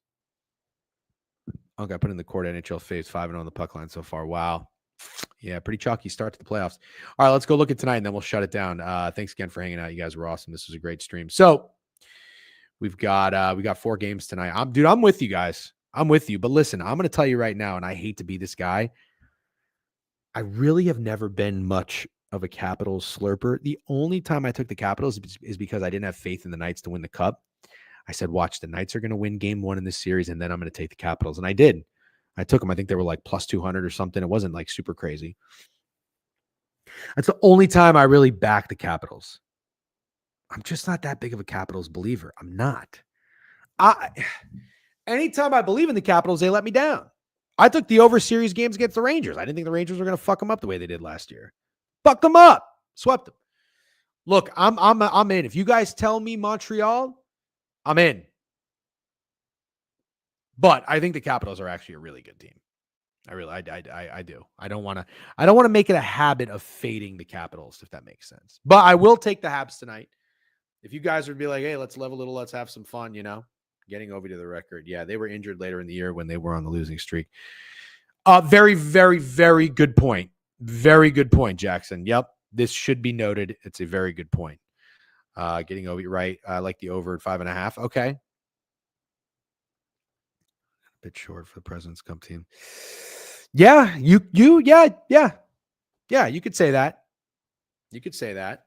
Okay, I put in the court NHL faves 5-0 on the puck line so far. Wow. Yeah, pretty chalky start to the playoffs. All right, let's go look at tonight and then we'll shut it down. Thanks again for hanging out. You guys were awesome. This was a great stream. So we got 4 games tonight. I'm with you guys. I'm with you. But listen, I'm gonna tell you right now, and I hate to be this guy. I really have never been much of a Capitals slurper. The only time I took the Capitals is because I didn't have faith in the Knights to win the cup. I said, watch, the Knights are going to win game 1 in this series, and then I'm going to take the Capitals. And I did. I took them. I think they were like plus 200 or something. It wasn't like super crazy. That's the only time I really backed the Capitals. I'm just not that big of a Capitals believer. I'm not. Anytime I believe in the Capitals, they let me down. I took the over series games against the Rangers. I didn't think the Rangers were going to fuck them up the way they did last year. Fuck them up. Swept them. Look, I'm in. If you guys tell me Montreal, I'm in. But I think the Capitals are actually a really good team. I do. I don't want to make it a habit of fading the Capitals, if that makes sense. But I will take the Habs tonight. If you guys would be like, hey, let's level a little, let's have some fun, getting over to the record. Yeah, they were injured later in the year when they were on the losing streak. Very, very, very good point. Very good point, Jackson. Yep. This should be noted. It's a very good point. Getting over, right. I like the over at 5.5. Okay. A bit short for the President's Cup team. Yeah, you could say that. You could say that.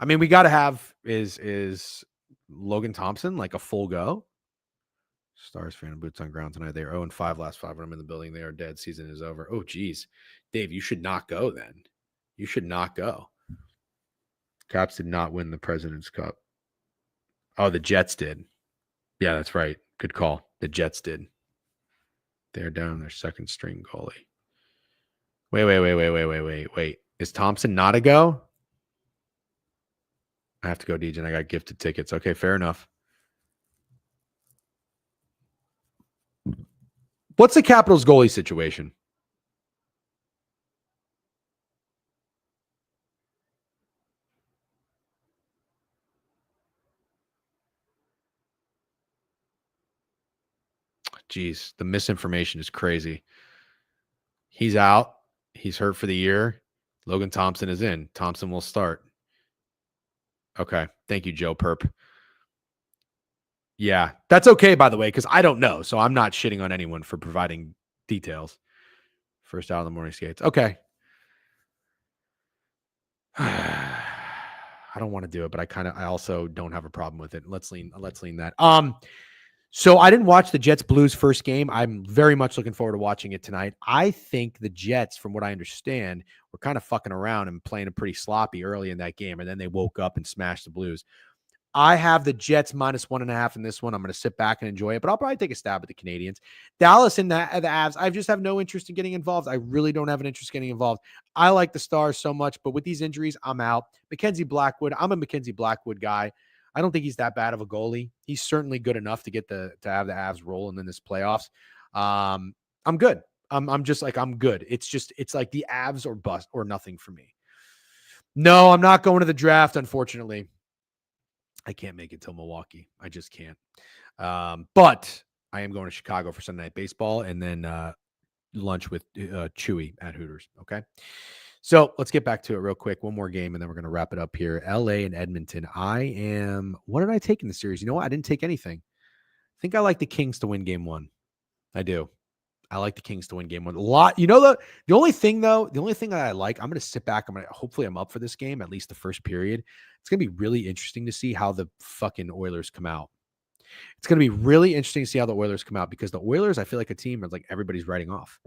I mean, we got to have is Logan Thompson like a full go? Stars fan and boots on ground tonight. They are 0-5 last 5 when I'm in the building. They are dead. Season is over. Oh, geez. Dave, you should not go then. You should not go. Caps did not win the President's Cup. Oh, the Jets did. Yeah, that's right. Good call. The Jets did. They're down their second string goalie. Wait. Is Thompson not a go? I have to go, DJ. I got gifted tickets. Okay, fair enough. What's the Capitals goalie situation? Jeez, the misinformation is crazy. He's out. He's hurt for the year. Logan Thompson is in. Thompson will start. Okay. Thank you, Joe Perp. Yeah, that's okay, by the way, because I don't know. So I'm not shitting on anyone for providing details. First out of the morning skates. Okay. I don't want to do it, but I also don't have a problem with it. Let's lean that. So I didn't watch the Jets Blues first game. I'm very much looking forward to watching it tonight. I think the Jets, from what I understand, were kind of fucking around and playing a pretty sloppy early in that game, and then they woke up and smashed the Blues. I have the Jets -1.5 in this one. I'm going to sit back and enjoy it, but I'll probably take a stab at the Canadians. Dallas and the Avs, I just have no interest in getting involved. I really don't have an interest in getting involved. I like the Stars so much, but with these injuries, I'm out. Mackenzie Blackwood, I'm a Mackenzie Blackwood guy. I don't think he's that bad of a goalie. He's certainly good enough to have the Avs rolling in this playoffs. I'm good. I'm just like, I'm good. It's like the Avs or bust or nothing for me. No, I'm not going to the draft, unfortunately. I can't make it till Milwaukee. I just can't. But I am going to Chicago for Sunday Night Baseball and then lunch with Chewy at Hooters. Okay. So let's get back to it real quick. One more game and then we're going to wrap it up here. LA and Edmonton. What did I take in the series? You know what? I didn't take anything. I think I like the Kings to win game 1. I do. I like the Kings to win game 1 a lot. The only thing that I like, I'm going to sit back. Hopefully I'm up for this game, at least the first period. It's going to be really interesting to see how the fucking Oilers come out. It's going to be really interesting to see how the Oilers come out because the Oilers, I feel like a team is like everybody's writing off.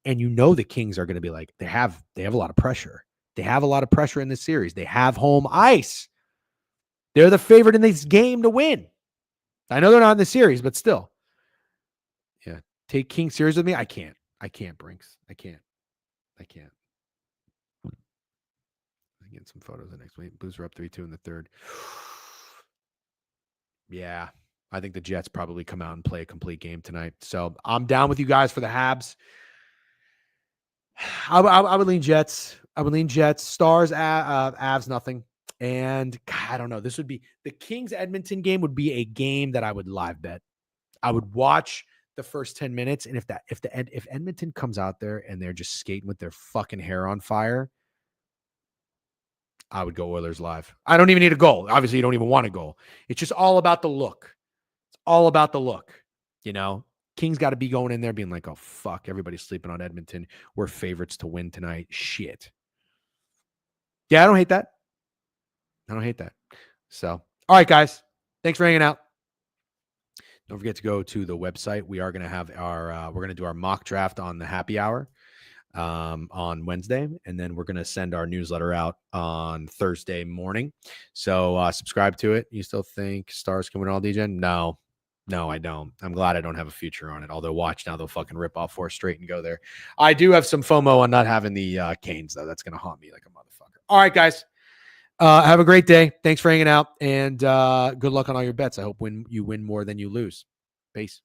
And you know the Kings are going to be like, they have a lot of pressure. They have a lot of pressure in this series. They have home ice. They're the favorite in this game to win. I know they're not in the series, but still. Yeah. Take King series with me? I can't, Brinks. I can't. I get some photos the next week. Blues are up 3-2 in the third. Yeah. I think the Jets probably come out and play a complete game tonight. So I'm down with you guys for the Habs. I would lean Jets. Stars, Avs, nothing. And God, I don't know. This would be the Kings Edmonton game would be a game that I would live bet. I would watch the first 10 minutes. And if Edmonton comes out there and they're just skating with their fucking hair on fire, I would go Oilers live. I don't even need a goal. Obviously, you don't even want a goal. It's just all about the look. It's all about the look. You know, Kings got to be going in there being like, oh, fuck, everybody's sleeping on Edmonton. We're favorites to win tonight. Shit. Yeah, I don't hate that. So, all right, guys. Thanks for hanging out. Don't forget to go to the website. We are going to have we're going to do our mock draft on the happy hour on Wednesday. And then we're going to send our newsletter out on Thursday morning. So subscribe to it. You still think Stars can win all, DJ? No, I don't. I'm glad I don't have a future on it. Although watch now, they'll fucking rip off 4 straight and go there. I do have some FOMO on not having the Canes, though. That's going to haunt me like a motherfucker. All right, guys. Have a great day. Thanks for hanging out. And good luck on all your bets. I hope you win more than you lose. Peace.